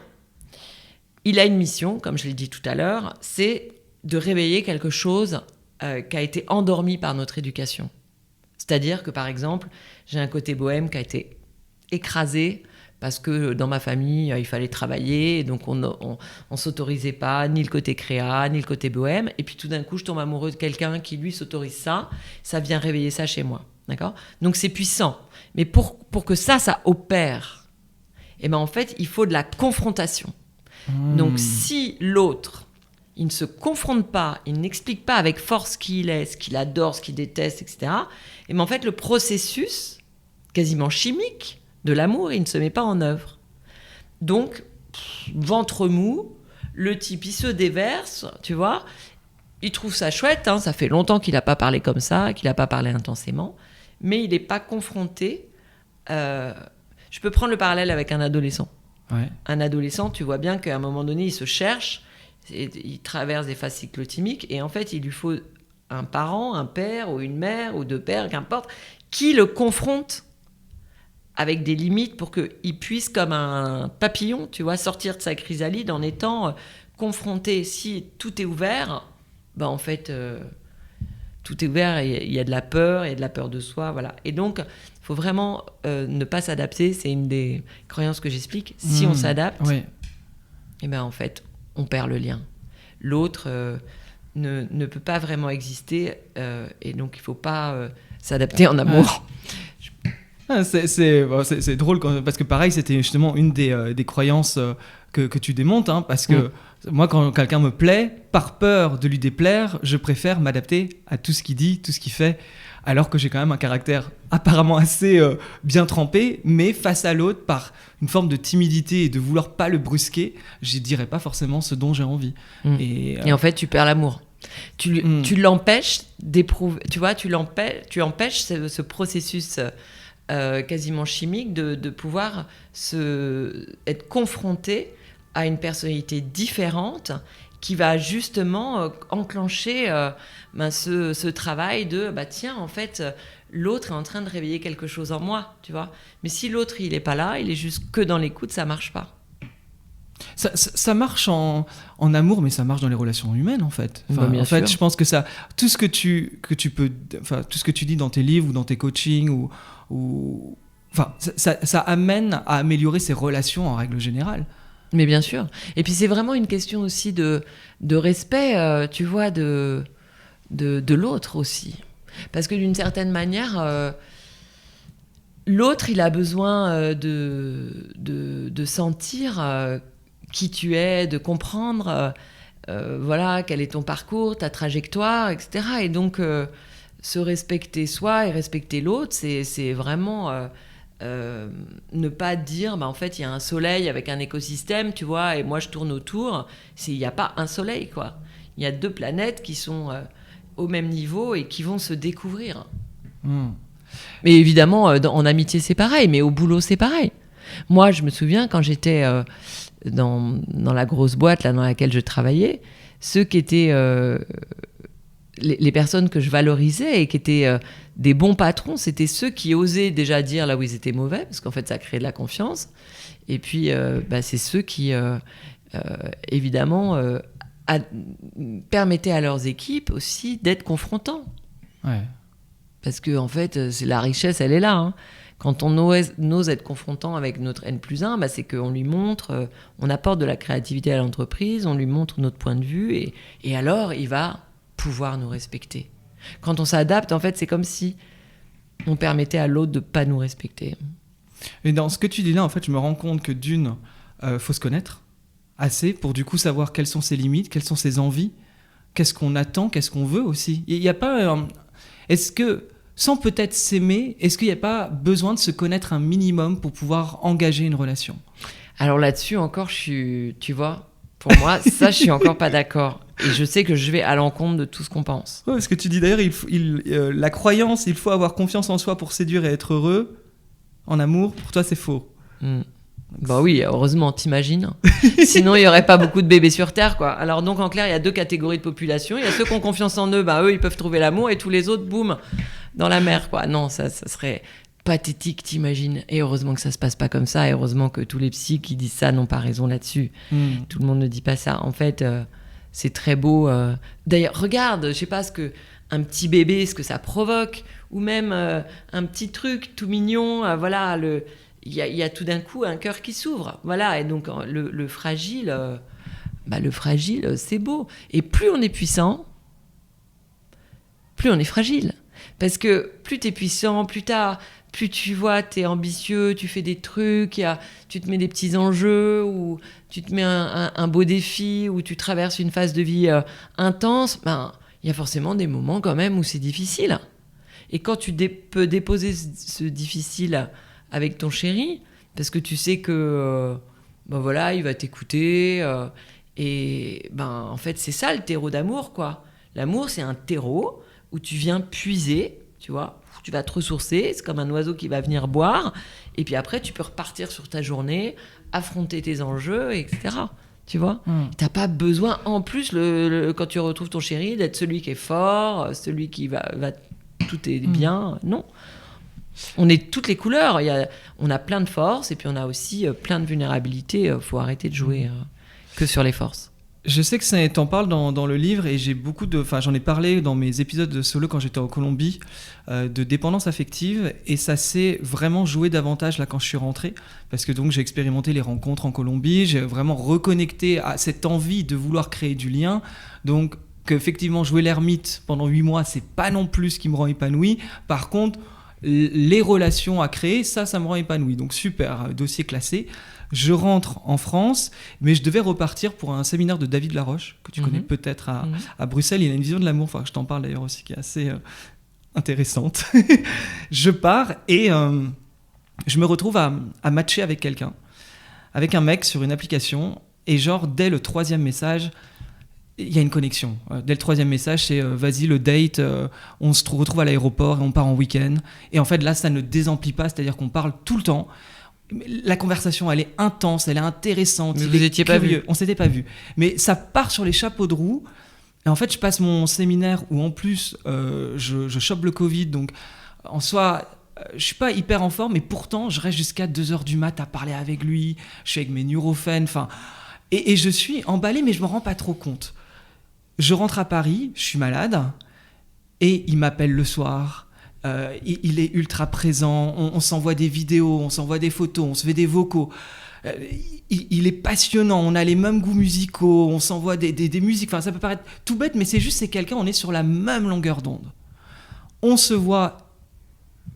il a une mission, comme je l'ai dit tout à l'heure, c'est de réveiller quelque chose qui a été endormi par notre éducation. C'est-à-dire que, par exemple, j'ai un côté bohème qui a été écrasé parce que dans ma famille, il fallait travailler, et donc on s'autorisait pas ni le côté créa, ni le côté bohème. Et puis tout d'un coup, je tombe amoureux de quelqu'un qui, lui, s'autorise ça vient réveiller ça chez moi. D'accord ? Donc c'est puissant. Mais pour que ça opère, eh ben, en fait, il faut de la confrontation. Donc si l'autre, il ne se confronte pas, il n'explique pas avec force qui il est, ce qu'il adore, ce qu'il déteste, etc., et ben, en fait, le processus quasiment chimique de l'amour, il ne se met pas en œuvre. Donc, ventre mou, le type, il se déverse, tu vois, il trouve ça chouette, hein, ça fait longtemps qu'il n'a pas parlé comme ça, qu'il n'a pas parlé intensément, mais il n'est pas confronté. Je peux prendre le parallèle avec un adolescent. Ouais. Un adolescent, tu vois bien qu'à un moment donné, il se cherche, il traverse des phases cyclotimiques, et en fait, il lui faut un parent, un père ou une mère ou deux pères, qu'importe, qui le confronte avec des limites pour qu'il puisse, comme un papillon, tu vois, sortir de sa chrysalide en étant confronté. Si tout est ouvert, ben en fait, tout est ouvert et il y a de la peur, il y a de la peur de soi, voilà. Et donc, il faut vraiment ne pas s'adapter. C'est une des croyances que j'explique. Si on s'adapte, et ben en fait, on perd le lien. L'autre ne peut pas vraiment exister et donc il ne faut pas s'adapter en amour. C'est drôle parce que pareil, c'était justement une des croyances que tu démontes, hein, parce que moi, quand quelqu'un me plaît, par peur de lui déplaire, je préfère m'adapter à tout ce qu'il dit, tout ce qu'il fait, alors que j'ai quand même un caractère apparemment assez bien trempé, mais face à l'autre, par une forme de timidité et de vouloir pas le brusquer, je dirais pas forcément ce dont j'ai envie. Et en fait, tu perds l'amour. Tu l'empêches d'éprouver, tu vois, tu empêches ce processus quasiment chimique de pouvoir être confronté à une personnalité différente qui va justement enclencher ce travail de tiens, en fait, l'autre est en train de réveiller quelque chose en moi, tu vois. Mais si l'autre, il est pas là, il est juste que dans l'écoute, ça marche pas. Ça marche en amour, mais ça marche dans les relations humaines, en fait. Bien sûr. Je pense que tout ce que tu peux, tout ce que tu dis dans tes livres ou dans tes coachings ça amène à améliorer ses relations en règle générale. Mais bien sûr. Et puis c'est vraiment une question aussi de respect, tu vois, de l'autre aussi. Parce que d'une certaine manière, l'autre, il a besoin de sentir qui tu es, de comprendre voilà, quel est ton parcours, ta trajectoire, etc. Et donc, se respecter soi et respecter l'autre, c'est vraiment... ne pas dire en fait il y a un soleil avec un écosystème, tu vois, et moi je tourne autour. Il n'y a pas un soleil, quoi. Il y a deux planètes qui sont au même niveau et qui vont se découvrir. Mais évidemment en amitié c'est pareil, mais au boulot c'est pareil. Moi je me souviens quand j'étais dans la grosse boîte là, dans laquelle je travaillais, ceux qui étaient les personnes que je valorisais et qui étaient des bons patrons, c'était ceux qui osaient déjà dire là où ils étaient mauvais, parce qu'en fait, ça crée de la confiance. Et puis, c'est ceux qui, évidemment, permettaient à leurs équipes aussi d'être confrontants. Ouais. Parce que, en fait, c'est la richesse, elle est là. Hein. Quand on ose être confrontant avec notre N+1, c'est qu'on lui montre, on apporte de la créativité à l'entreprise, on lui montre notre point de vue, et alors, il va pouvoir nous respecter. Quand on s'adapte, en fait, c'est comme si on permettait à l'autre de ne pas nous respecter. Et dans ce que tu dis là, en fait, je me rends compte que d'une, faut se connaître assez pour du coup savoir quelles sont ses limites, quelles sont ses envies, qu'est-ce qu'on attend, qu'est-ce qu'on veut aussi. Il n'y a pas... est-ce que, sans peut-être s'aimer, est-ce qu'il n'y a pas besoin de se connaître un minimum pour pouvoir engager une relation ? Alors là-dessus, encore, tu vois... Pour moi, ça, je suis encore pas d'accord. Et je sais que je vais à l'encontre de tout ce qu'on pense. Ouais, parce que tu dis d'ailleurs, la croyance, il faut avoir confiance en soi pour séduire et être heureux. En amour, pour toi, c'est faux. Bah oui, heureusement, t'imagines. Sinon, il n'y aurait pas beaucoup de bébés sur Terre, quoi. Alors donc, en clair, il y a 2 catégories de population. Il y a ceux qui ont confiance en eux, eux, ils peuvent trouver l'amour, et tous les autres, boum, dans la mer, quoi. Non, ça serait pathétique, t'imagines. Et heureusement que ça se passe pas comme ça, et heureusement que tous les psys qui disent ça n'ont pas raison là-dessus. Tout le monde ne dit pas ça. En fait, c'est très beau. D'ailleurs, regarde, je sais pas un petit bébé, ce que ça provoque, ou même un petit truc tout mignon, voilà, il y a tout d'un coup un cœur qui s'ouvre, voilà, et donc le fragile, c'est beau. Et plus on est puissant, plus on est fragile, parce que plus t'es puissant, plus tu vois, t'es ambitieux, tu fais des trucs, tu te mets des petits enjeux, ou tu te mets un beau défi, ou tu traverses une phase de vie intense, il y a forcément des moments quand même où c'est difficile. Et quand tu peux déposer ce difficile avec ton chéri, parce que tu sais que voilà, il va t'écouter, et en fait c'est ça le terreau d'amour, quoi. L'amour, c'est un terreau où tu viens puiser, tu vois, tu vas te ressourcer, c'est comme un oiseau qui va venir boire, et puis après tu peux repartir sur ta journée, affronter tes enjeux, etc. Tu vois, t'as pas besoin en plus quand tu retrouves ton chéri d'être celui qui est fort, celui qui va tout est bien, non. On est toutes les couleurs, on a plein de forces, et puis on a aussi plein de vulnérabilités. Faut arrêter de jouer que sur les forces. Je sais que t'en parles dans le livre, et j'en ai parlé dans mes épisodes de solo quand j'étais en Colombie, de dépendance affective, et ça s'est vraiment joué davantage là quand je suis rentré, parce que donc j'ai expérimenté les rencontres en Colombie, j'ai vraiment reconnecté à cette envie de vouloir créer du lien, donc qu'effectivement jouer l'ermite pendant 8 mois, c'est pas non plus ce qui me rend épanoui. Par contre, les relations à créer, ça me rend épanoui. Donc super, dossier classé. Je rentre en France, mais je devais repartir pour un séminaire de David Laroche, que tu connais peut-être à Bruxelles. Il a une vision de l'amour, que je t'en parle d'ailleurs aussi, qui est assez intéressante. Je pars et je me retrouve à matcher avec quelqu'un, avec un mec sur une application, et genre dès le 3e message, il y a une connexion. Dès le 3e message, c'est vas-y, le date, on se retrouve à l'aéroport et on part en week-end. Et en fait, là, ça ne désemplit pas, c'est-à-dire qu'on parle tout le temps. La conversation, elle est intense, elle est intéressante. Mais vous n'étiez pas vus. On s'était pas vus. Mais ça part sur les chapeaux de roue. Et en fait, je passe mon séminaire où en plus, je chope le Covid. Donc, en soi, je suis pas hyper en forme, mais pourtant, je reste jusqu'à 2h du mat à parler avec lui. Je suis avec mes neurophènes. Et je suis emballé, mais je me rends pas trop compte. Je rentre à Paris, je suis malade, et il m'appelle le soir. Il est ultra présent, on s'envoie des vidéos, on s'envoie des photos, on se fait des vocaux. Il est passionnant, on a les mêmes goûts musicaux, on s'envoie des musiques. Enfin, ça peut paraître tout bête, mais c'est quelqu'un, on est sur la même longueur d'onde. On se voit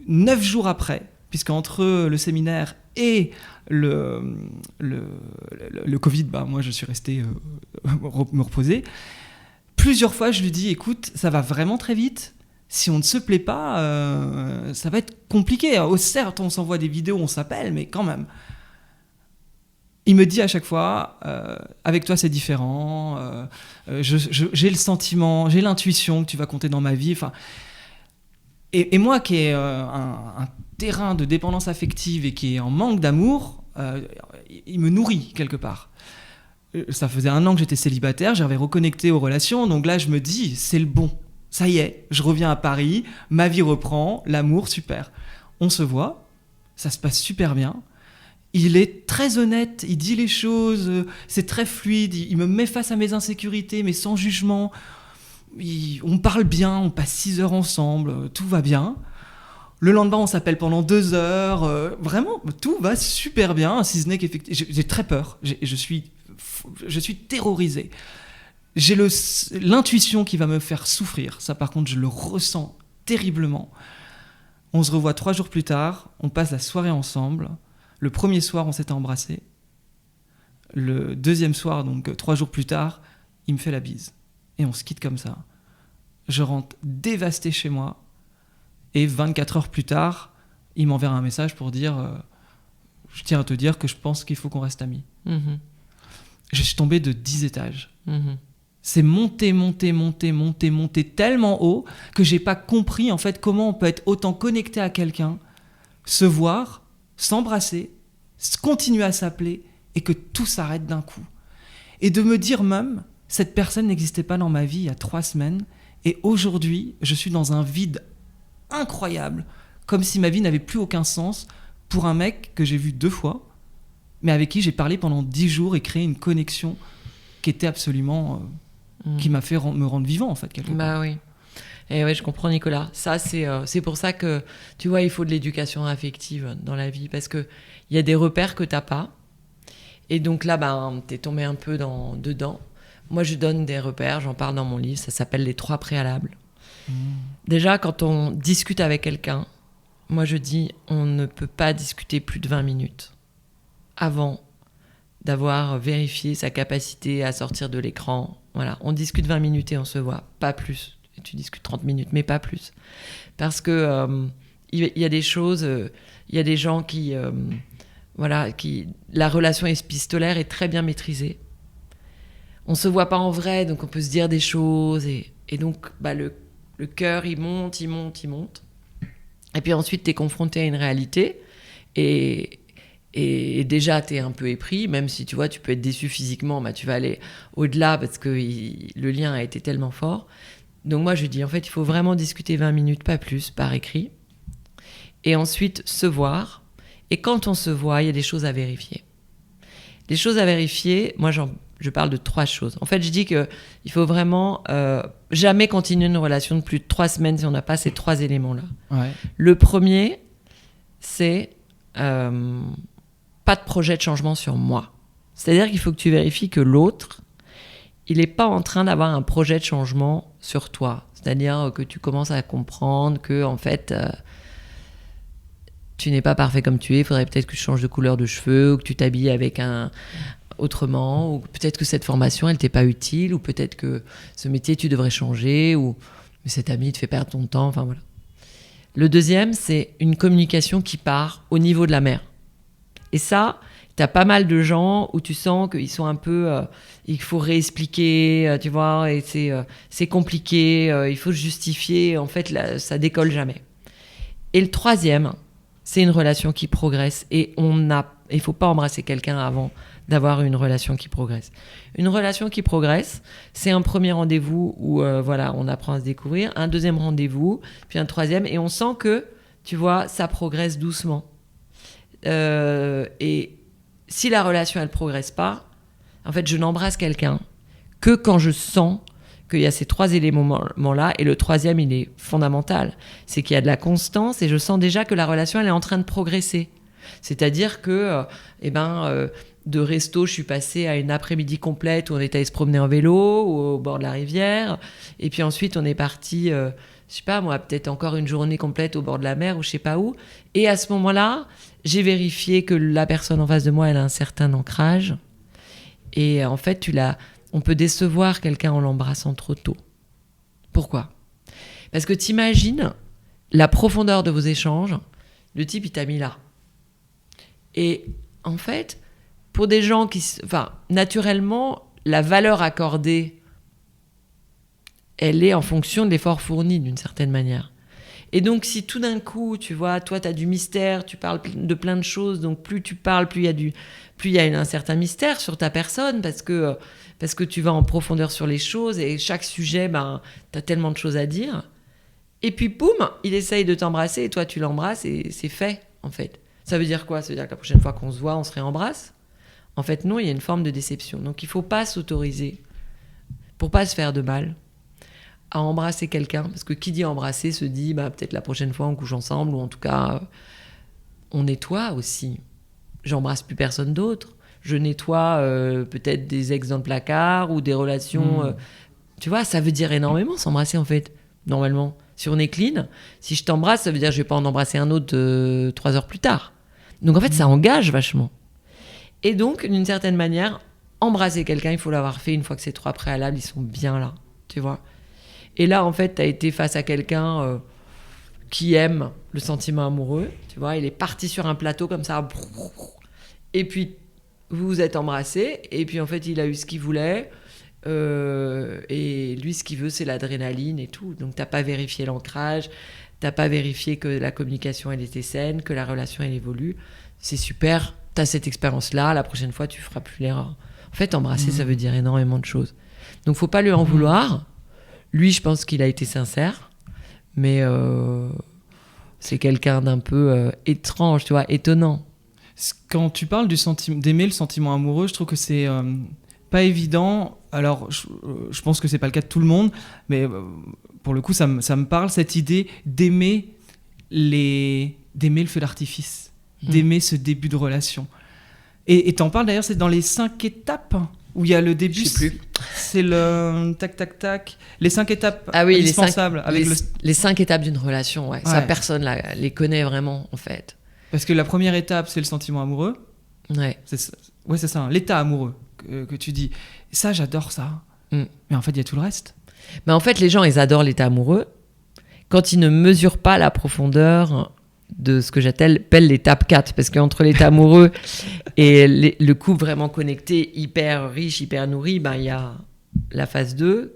9 jours après, puisqu'entre le séminaire et le Covid, moi je suis resté me reposer. Plusieurs fois, je lui dis, écoute, ça va vraiment très vite. Si on ne se plaît pas, ça va être compliqué. Certes, on s'envoie des vidéos, on s'appelle, mais quand même. Il me dit à chaque fois, avec toi c'est différent, j'ai le sentiment, j'ai l'intuition que tu vas compter dans ma vie. Et moi qui ai un terrain de dépendance affective et qui est en manque d'amour, il me nourrit quelque part. Ça faisait 1 an que j'étais célibataire, j'avais reconnecté aux relations, donc là je me dis, c'est le bon. Ça y est, je reviens à Paris, ma vie reprend, l'amour, super. On se voit, ça se passe super bien. Il est très honnête, il dit les choses, c'est très fluide, il me met face à mes insécurités, mais sans jugement. On parle bien, on passe 6 heures ensemble, tout va bien. Le lendemain, on s'appelle pendant 2 heures. Vraiment, tout va super bien, si ce n'est qu'effectivement... J'ai très peur, je suis terrorisé. J'ai l'intuition qui va me faire souffrir. Ça, par contre, je le ressens terriblement. On se revoit 3 jours plus tard. On passe la soirée ensemble. Le premier soir, on s'était embrassés. Le deuxième soir, donc 3 jours plus tard, il me fait la bise. Et on se quitte comme ça. Je rentre dévasté chez moi. Et 24 heures plus tard, il m'enverra un message pour dire je tiens à te dire que je pense qu'il faut qu'on reste amis. Je suis tombé de 10 étages. C'est monté tellement haut que j'ai pas compris en fait comment on peut être autant connecté à quelqu'un, se voir, s'embrasser continuer à s'appeler et que tout s'arrête d'un coup. Et de me dire même, cette personne n'existait pas dans ma vie il y a 3 semaines et aujourd'hui, je suis dans un vide incroyable, comme si ma vie n'avait plus aucun sens pour un mec que j'ai vu 2 fois, mais avec qui j'ai parlé pendant 10 jours et créé une connexion qui était absolument... qui m'a fait me rendre vivant, en fait, quelque part. Bah oui. Et ouais, je comprends, Nicolas. Ça, c'est pour ça que, tu vois, il faut de l'éducation affective dans la vie, parce qu'il y a des repères que t'as pas. Et donc là, t'es tombé un peu dedans. Moi, je donne des repères, j'en parle dans mon livre, ça s'appelle les 3 préalables. Déjà, quand on discute avec quelqu'un, moi, je dis, on ne peut pas discuter plus de 20 minutes avant d'avoir vérifié sa capacité à sortir de l'écran. Voilà, on discute 20 minutes et on se voit, pas plus. Tu discutes 30 minutes, mais pas plus. Parce que y a des choses, il y a des gens qui... la relation épistolaire est très bien maîtrisée. On se voit pas en vrai, donc on peut se dire des choses. Et donc, le cœur, il monte. Et puis ensuite, tu es confronté à une réalité. Et déjà, tu es un peu épris, même si tu vois, tu peux être déçu physiquement, tu vas aller au-delà parce que le lien a été tellement fort. Donc moi, je dis, en fait, il faut vraiment discuter 20 minutes, pas plus, par écrit. Et ensuite, se voir. Et quand on se voit, il y a des choses à vérifier. Les choses à vérifier, moi, je parle de 3 choses. En fait, je dis qu'il faut vraiment jamais continuer une relation de plus de 3 semaines si on n'a pas ces 3 éléments-là. Ouais. Le premier, c'est... pas de projet de changement sur moi. C'est-à-dire qu'il faut que tu vérifies que l'autre, il n'est pas en train d'avoir un projet de changement sur toi. C'est-à-dire que tu commences à comprendre que, en fait, tu n'es pas parfait comme tu es, il faudrait peut-être que tu changes de couleur de cheveux, ou que tu t'habilles avec autrement, ou peut-être que cette formation, elle t'est pas utile, ou peut-être que ce métier, tu devrais changer, ou cet ami te fait perdre ton temps, enfin voilà. Le deuxième, c'est une communication qui part au niveau de la mer. Et ça, tu as pas mal de gens où tu sens qu'ils sont un peu... il faut réexpliquer, tu vois, et c'est compliqué, il faut justifier. En fait, là, ça décolle jamais. Et le troisième, c'est une relation qui progresse. Et il faut pas embrasser quelqu'un avant d'avoir une relation qui progresse. Une relation qui progresse, c'est un premier rendez-vous où on apprend à se découvrir, un deuxième rendez-vous, puis un troisième, et on sent que, tu vois, ça progresse doucement. Et si la relation elle progresse pas, en fait je n'embrasse quelqu'un que quand je sens qu'il y a ces 3 éléments là, et le troisième il est fondamental, c'est qu'il y a de la constance et je sens déjà que la relation elle est en train de progresser. C'est-à-dire que de resto je suis passée à une après-midi complète où on était allé se promener en vélo ou au bord de la rivière, et puis ensuite on est parti je sais pas moi, peut-être encore une journée complète au bord de la mer ou je sais pas où, et à ce moment-là j'ai vérifié que la personne en face de moi, elle a un certain ancrage. Et en fait, on peut décevoir quelqu'un en l'embrassant trop tôt. Pourquoi ? Parce que t'imagines la profondeur de vos échanges, le type, il t'a mis là. Et en fait, pour des gens naturellement, la valeur accordée, elle est en fonction de l'effort fourni d'une certaine manière. Et donc, si tout d'un coup, tu vois, toi, tu as du mystère, tu parles de plein de choses, donc plus tu parles, plus il y a un certain mystère sur ta personne, parce que tu vas en profondeur sur les choses, et chaque sujet, tu as tellement de choses à dire. Et puis, boum, il essaye de t'embrasser, et toi, tu l'embrasses, et c'est fait, en fait. Ça veut dire quoi ? Ça veut dire que la prochaine fois qu'on se voit, on se réembrasse ? En fait, non, il y a une forme de déception. Donc, il ne faut pas s'autoriser, pour pas se faire de mal, à embrasser quelqu'un, parce que qui dit embrasser se dit peut-être la prochaine fois on couche ensemble, ou en tout cas on nettoie aussi. J'embrasse plus personne d'autre, je nettoie peut-être des ex dans le placard ou des relations tu vois, ça veut dire énormément s'embrasser en fait. Normalement, si on est clean, si je t'embrasse, ça veut dire que je vais pas en embrasser un autre 3 heures plus tard. Donc en fait ça engage vachement. Et donc d'une certaine manière, embrasser quelqu'un, il faut l'avoir fait une fois que ces 3 préalables ils sont bien là, tu vois. Et là, en fait, tu as été face à quelqu'un qui aime le sentiment amoureux. Tu vois, il est parti sur un plateau comme ça. Et puis, vous vous êtes embrassés. Et puis, en fait, il a eu ce qu'il voulait. Et lui, ce qu'il veut, c'est l'adrénaline et tout. Donc, tu n'as pas vérifié l'ancrage. Tu n'as pas vérifié que la communication, elle était saine, que la relation, elle évolue. C'est super. t'as cette expérience-là, la prochaine fois, tu feras plus l'erreur. En fait, embrasser, ça veut dire énormément de choses. Donc, faut pas lui en vouloir. Lui, je pense qu'il a été sincère, mais c'est quelqu'un d'un peu étrange, tu vois, étonnant. Quand tu parles d'aimer le sentiment amoureux, je trouve que c'est pas évident. Alors, je pense que c'est pas le cas de tout le monde, mais pour le coup, ça me parle, cette idée d'aimer le feu d'artifice, d'aimer ce début de relation. Et t'en parles d'ailleurs, c'est dans les 5 étapes où il y a le début. Je sais plus. C'est le tac, les 5 étapes Ah oui, indispensables. les 5 étapes d'une relation, ouais. Ça, personne les connaît vraiment, en fait. Parce que la première étape, c'est le sentiment amoureux. Ouais. C'est ça, hein, l'état amoureux que tu dis. Ça, j'adore ça. Mais en fait, il y a tout le reste. Mais en fait, les gens, ils adorent l'état amoureux quand ils ne mesurent pas la profondeur de ce que j'appelle l'étape 4. Parce qu'entre l'état amoureux et le couple vraiment connecté, hyper riche, hyper nourri, il y a la phase 2.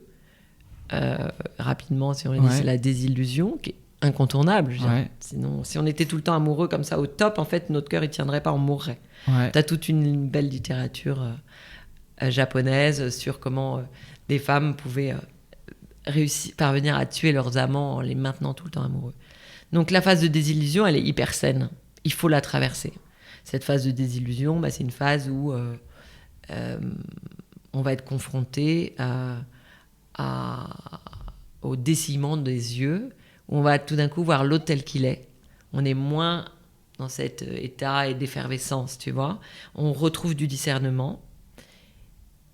Rapidement, si on dit, c'est la désillusion, qui est incontournable. Sinon, si on était tout le temps amoureux comme ça au top, en fait, notre cœur, il tiendrait pas, on mourrait. T'as toute une belle littérature japonaise sur comment des femmes pouvaient parvenir à tuer leurs amants en les maintenant tout le temps amoureux. Donc la phase de désillusion, elle est hyper saine. Il faut la traverser. Cette phase de désillusion, c'est une phase où on va être confronté au dessillement des yeux, où on va tout d'un coup voir l'autre tel qu'il est. On est moins dans cet état d'effervescence, tu vois. On retrouve du discernement.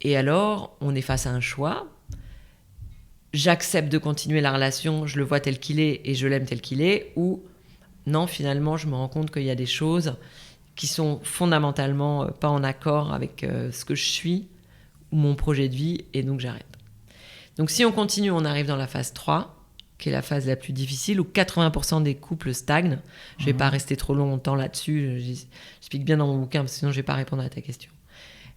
Et alors, on est face à un choix. J'accepte de continuer la relation, je le vois tel qu'il est et je l'aime tel qu'il est, ou non, finalement, je me rends compte qu'il y a des choses qui sont fondamentalement pas en accord avec ce que je suis ou mon projet de vie, et donc j'arrête. Donc si on continue, on arrive dans la phase 3, qui est la phase la plus difficile, où 80% des couples stagnent. Je vais pas rester trop longtemps là-dessus, j'explique bien dans mon bouquin, parce que sinon je vais pas répondre à ta question.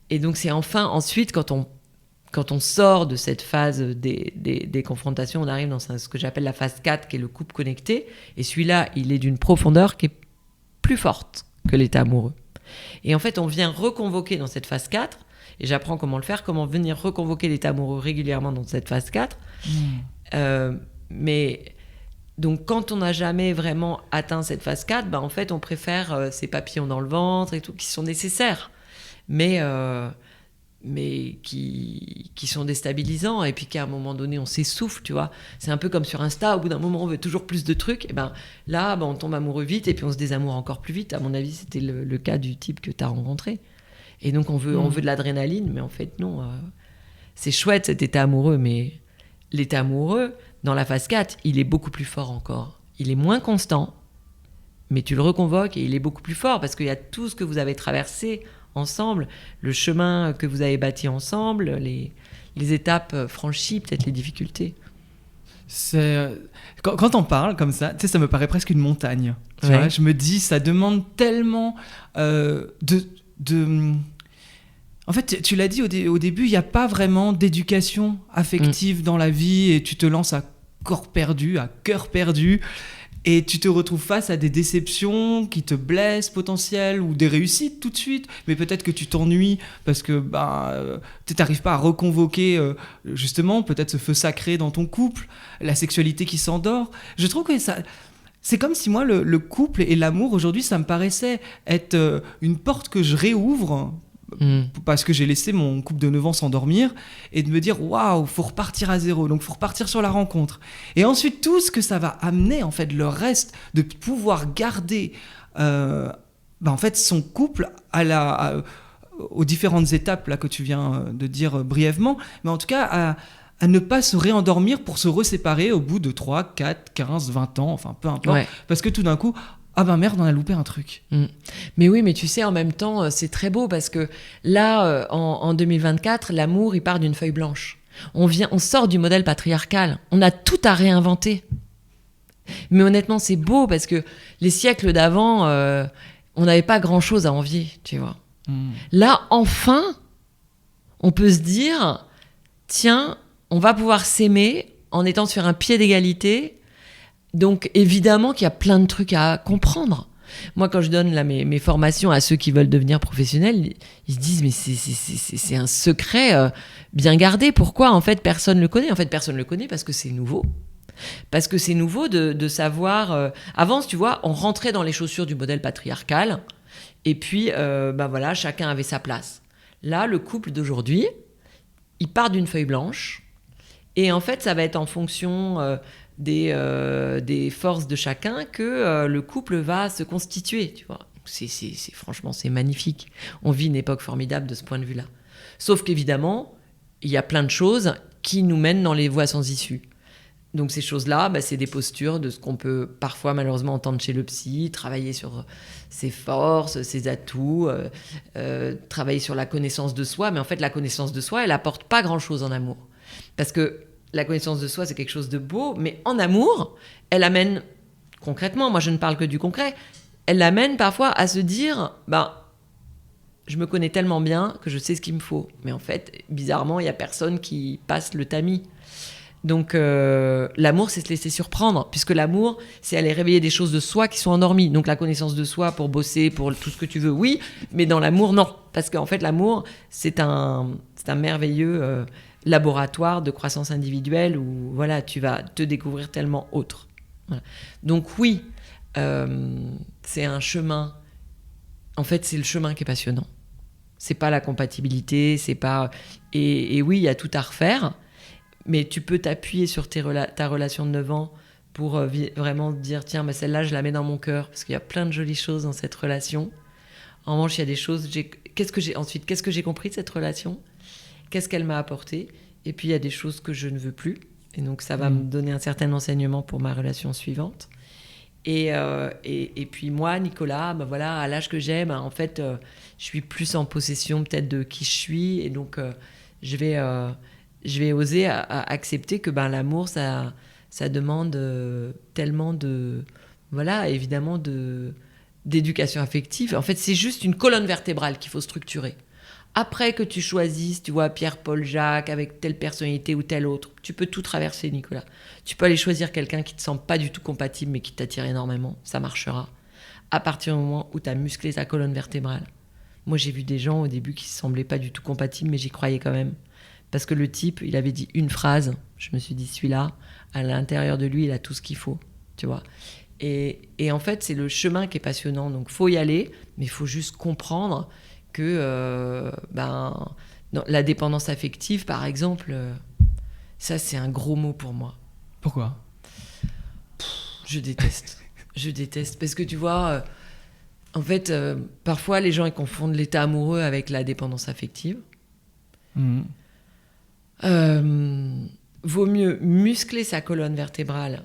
Et donc c'est enfin, ensuite, quand on sort de cette phase des confrontations, on arrive dans ce que j'appelle la phase 4, qui est le couple connecté. Et celui-là, il est d'une profondeur qui est plus forte que l'état amoureux. Et en fait, on vient reconvoquer dans cette phase 4, et j'apprends comment le faire, comment venir reconvoquer l'état amoureux régulièrement dans cette phase 4. Mais donc, quand on n'a jamais vraiment atteint cette phase 4, en fait, on préfère ces papillons dans le ventre et tout, qui sont nécessaires. Mais qui sont déstabilisants, et puis qu'à un moment donné on s'essouffle, tu vois. C'est un peu comme sur Insta, au bout d'un moment on veut toujours plus de trucs, et là on tombe amoureux vite, et puis on se désamoure encore plus vite. À mon avis, c'était le cas du type que tu as rencontré, et donc on veut de l'adrénaline, mais en fait non. C'est chouette cet état amoureux, mais l'état amoureux dans la phase 4, il est beaucoup plus fort encore. Il est moins constant, mais tu le reconvoques et il est beaucoup plus fort, parce qu'il y a tout ce que vous avez traversé ensemble, le chemin que vous avez bâti ensemble, les étapes franchies, peut-être les difficultés. Quand on parle comme ça, tu sais, ça me paraît presque une montagne. Tu vois, je me dis, ça demande tellement En fait, tu l'as dit au début, il n'y a pas vraiment d'éducation affective dans la vie, et tu te lances à corps perdu, à cœur perdu. Et tu te retrouves face à des déceptions qui te blessent potentielles, ou des réussites tout de suite, mais peut-être que tu t'ennuies parce que tu n'arrives pas à reconvoquer justement peut-être ce feu sacré dans ton couple, la sexualité qui s'endort. Je trouve que c'est comme si moi le couple et l'amour aujourd'hui, ça me paraissait être une porte que je réouvre parce que j'ai laissé mon couple de 9 ans s'endormir, et de me dire waouh, faut repartir à zéro, donc faut repartir sur la rencontre, et ensuite tout ce que ça va amener, en fait, le reste, de pouvoir garder en fait son couple aux différentes étapes là que tu viens de dire brièvement, mais en tout cas à ne pas se réendormir pour se reséparer au bout de 3, 4, 15, 20 ans, enfin peu importe, parce que tout d'un coup, merde, on a loupé un truc. Mais oui, mais tu sais, en même temps, c'est très beau, parce que là, en 2024, l'amour, il part d'une feuille blanche. On sort du modèle patriarcal. On a tout à réinventer. Mais honnêtement, c'est beau, parce que les siècles d'avant, on n'avait pas grand-chose à envier, tu vois. Là, enfin, on peut se dire, tiens, on va pouvoir s'aimer en étant sur un pied d'égalité. Donc, évidemment qu'il y a plein de trucs à comprendre. Moi, quand je donne là, mes formations à ceux qui veulent devenir professionnels, ils se disent, mais c'est un secret bien gardé. Pourquoi, en fait, personne ne le connaît? En fait, personne ne le connaît parce que c'est nouveau. Parce que c'est nouveau de savoir... Avant, tu vois, on rentrait dans les chaussures du modèle patriarcal, et puis, voilà, chacun avait sa place. Là, le couple d'aujourd'hui, il part d'une feuille blanche, et en fait, ça va être en fonction des forces de chacun que le couple va se constituer, tu vois. Franchement, c'est magnifique. On vit une époque formidable de ce point de vue-là. Sauf qu'évidemment, il y a plein de choses qui nous mènent dans les voies sans issue. Donc ces choses-là, c'est des postures de ce qu'on peut parfois malheureusement entendre chez le psy, travailler sur ses forces, ses atouts, travailler sur la connaissance de soi. Mais en fait, la connaissance de soi, elle apporte pas grand-chose en amour. Parce que la connaissance de soi, c'est quelque chose de beau, mais en amour, elle amène, concrètement, moi je ne parle que du concret, elle amène parfois à se dire, je me connais tellement bien que je sais ce qu'il me faut. Mais en fait, bizarrement, il y a personne qui passe le tamis. Donc l'amour, c'est se laisser surprendre, puisque l'amour, c'est aller réveiller des choses de soi qui sont endormies. Donc la connaissance de soi pour bosser, pour tout ce que tu veux, oui, mais dans l'amour, non. Parce qu'en fait, l'amour, c'est un merveilleux laboratoire de croissance individuelle où voilà, tu vas te découvrir tellement autre. Voilà. Donc oui, c'est un chemin. En fait, c'est le chemin qui est passionnant. C'est pas la compatibilité, c'est pas... Et oui, il y a tout à refaire. Mais tu peux t'appuyer sur ta relation de 9 ans pour vraiment dire, tiens, celle-là, je la mets dans mon cœur, parce qu'il y a plein de jolies choses dans cette relation. En revanche, il y a des choses... Qu'est-ce que j'ai compris de cette relation? Qu'est-ce qu'elle m'a apporté? Et puis, il y a des choses que je ne veux plus. Et donc, ça va me donner un certain enseignement pour ma relation suivante. Et puis, moi, Nicolas, voilà, à l'âge que j'ai, en fait, je suis plus en possession peut-être de qui je suis. Et donc, je vais oser accepter que l'amour, ça demande tellement de... Voilà, évidemment, d'éducation affective. En fait, c'est juste une colonne vertébrale qu'il faut structurer. Après que tu choisisses, tu vois, Pierre, Paul, Jacques, avec telle personnalité ou telle autre, tu peux tout traverser, Nicolas. Tu peux aller choisir quelqu'un qui te semble pas du tout compatible, mais qui t'attire énormément. Ça marchera. À partir du moment où tu as musclé ta colonne vertébrale. Moi, j'ai vu des gens au début qui ne semblaient pas du tout compatibles, mais j'y croyais quand même. Parce que le type, il avait dit une phrase. Je me suis dit, celui-là, à l'intérieur de lui, il a tout ce qu'il faut, tu vois. Et en fait, c'est le chemin qui est passionnant. Donc, il faut y aller, mais il faut juste comprendre que la dépendance affective, par exemple, ça, c'est un gros mot pour moi. Pourquoi? Je déteste. Je déteste. Parce que, tu vois, en fait, parfois, les gens, ils confondent l'état amoureux avec la dépendance affective. Vaut mieux muscler sa colonne vertébrale.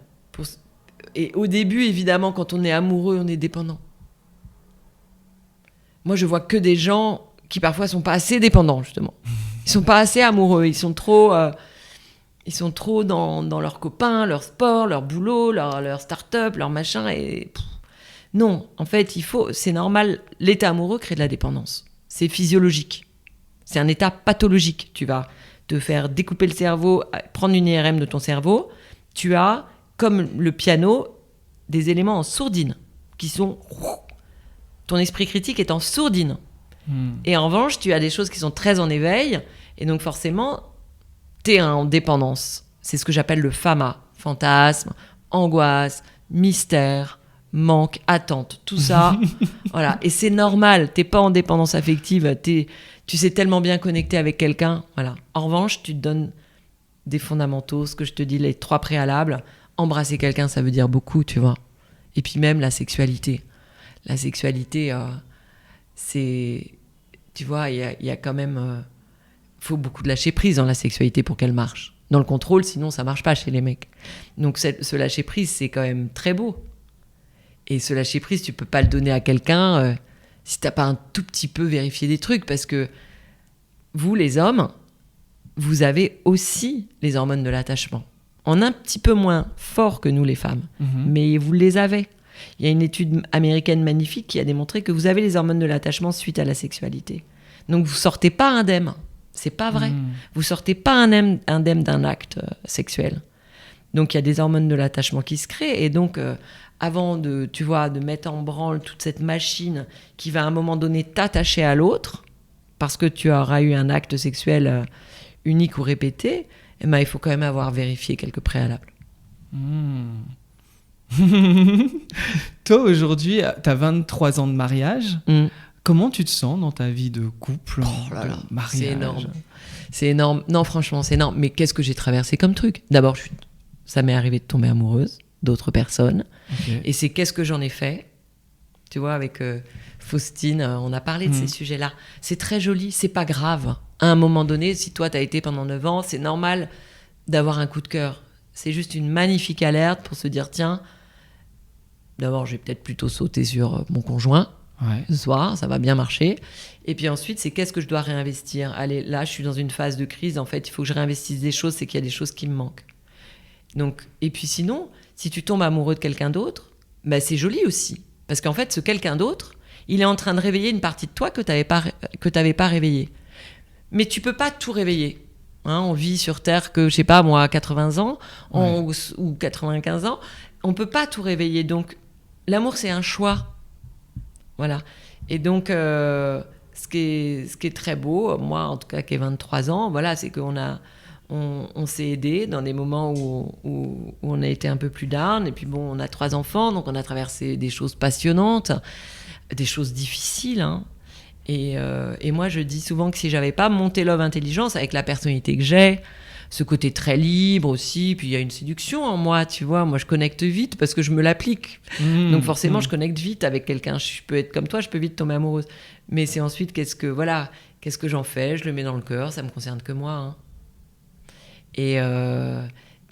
Et au début, évidemment, quand on est amoureux, on est dépendant. Moi, je vois que des gens qui parfois sont pas assez dépendants, justement. Ils sont pas assez amoureux. Ils sont trop dans leurs copains, leur sport, leur boulot, leur start-up, leur machin. Non, en fait, c'est normal. L'état amoureux crée de la dépendance. C'est physiologique. C'est un état pathologique. Tu vas te faire découper le cerveau, prendre une IRM de ton cerveau. Tu as, comme le piano, des éléments en sourdine qui sont... Ton esprit critique est en sourdine. Et en revanche, tu as des choses qui sont très en éveil. Et donc forcément, tu es en dépendance. C'est ce que j'appelle le FAMA. Fantasme, angoisse, mystère, manque, attente. Tout ça, voilà. Et c'est normal. Tu n'es pas en dépendance affective. Tu sais tellement bien connecter avec quelqu'un. Voilà. En revanche, tu te donnes des fondamentaux. Ce que je te dis, les 3 préalables. Embrasser quelqu'un, ça veut dire beaucoup, tu vois. Et puis même la sexualité. La sexualité, c'est... Tu vois, il y a quand même... faut beaucoup de lâcher prise dans la sexualité pour qu'elle marche. Dans le contrôle, sinon ça marche pas chez les mecs. Donc ce lâcher prise, c'est quand même très beau. Et ce lâcher prise, tu peux pas le donner à quelqu'un si t'as pas un tout petit peu vérifié des trucs. Parce que vous, les hommes, vous avez aussi les hormones de l'attachement. En un petit peu moins fort que nous, les femmes. Mais vous les avez. Il y a une étude américaine magnifique qui a démontré que vous avez les hormones de l'attachement suite à la sexualité. Donc vous sortez pas indemne. C'est pas vrai. Vous sortez pas indemne d'un acte sexuel. Donc il y a des hormones de l'attachement qui se créent. Et donc avant de, tu vois, de mettre en branle toute cette machine qui va à un moment donné t'attacher à l'autre, parce que tu auras eu un acte sexuel unique ou répété, eh ben, il faut quand même avoir vérifié quelques préalables. Toi, aujourd'hui, tu as 23 ans de mariage. Comment tu te sens dans ta vie de couple, de mariage? C'est énorme. C'est énorme. Non, franchement, c'est énorme. Mais qu'est-ce que j'ai traversé comme truc? D'abord, ça m'est arrivé de tomber amoureuse d'autres personnes. Okay. Et c'est qu'est-ce que j'en ai fait? Tu vois, avec Faustine, on a parlé de ces sujets-là. C'est très joli, c'est pas grave. À un moment donné, si toi, t'as été pendant 9 ans, c'est normal d'avoir un coup de cœur. C'est juste une magnifique alerte pour se dire, tiens, d'abord, je vais peut-être plutôt sauter sur mon conjoint. Ce soir, ça va bien marcher. Et puis ensuite, c'est qu'est-ce que je dois réinvestir? Allez, là, je suis dans une phase de crise. En fait, il faut que je réinvestisse des choses, c'est qu'il y a des choses qui me manquent. Donc, et puis sinon, si tu tombes amoureux de quelqu'un d'autre, ben c'est joli aussi. Parce qu'en fait, ce quelqu'un d'autre, il est en train de réveiller une partie de toi que tu n'avais pas réveillée. Mais tu peux pas tout réveiller. Hein, on vit sur Terre que, je sais pas, moi, à 80 ans ou 95 ans. On peut pas tout réveiller. Donc, l'amour, c'est un choix. Voilà. Et donc, ce qui est très beau, moi en tout cas qui ai 23 ans, voilà, c'est qu'on s'est aidés dans des moments où on a été un peu plus down. Et puis bon, on a 3 enfants, donc on a traversé des choses passionnantes, des choses difficiles. Hein. Et moi, je dis souvent que si j'avais pas monté Love Intelligence avec la personnalité que j'ai, ce côté très libre aussi, puis il y a une séduction en moi, tu vois, moi je connecte vite parce que je me l'applique, donc forcément je connecte vite avec quelqu'un, je peux être comme toi, je peux vite tomber amoureuse, mais c'est ensuite qu'est-ce que j'en fais, je le mets dans le cœur, ça me concerne que moi, hein. Et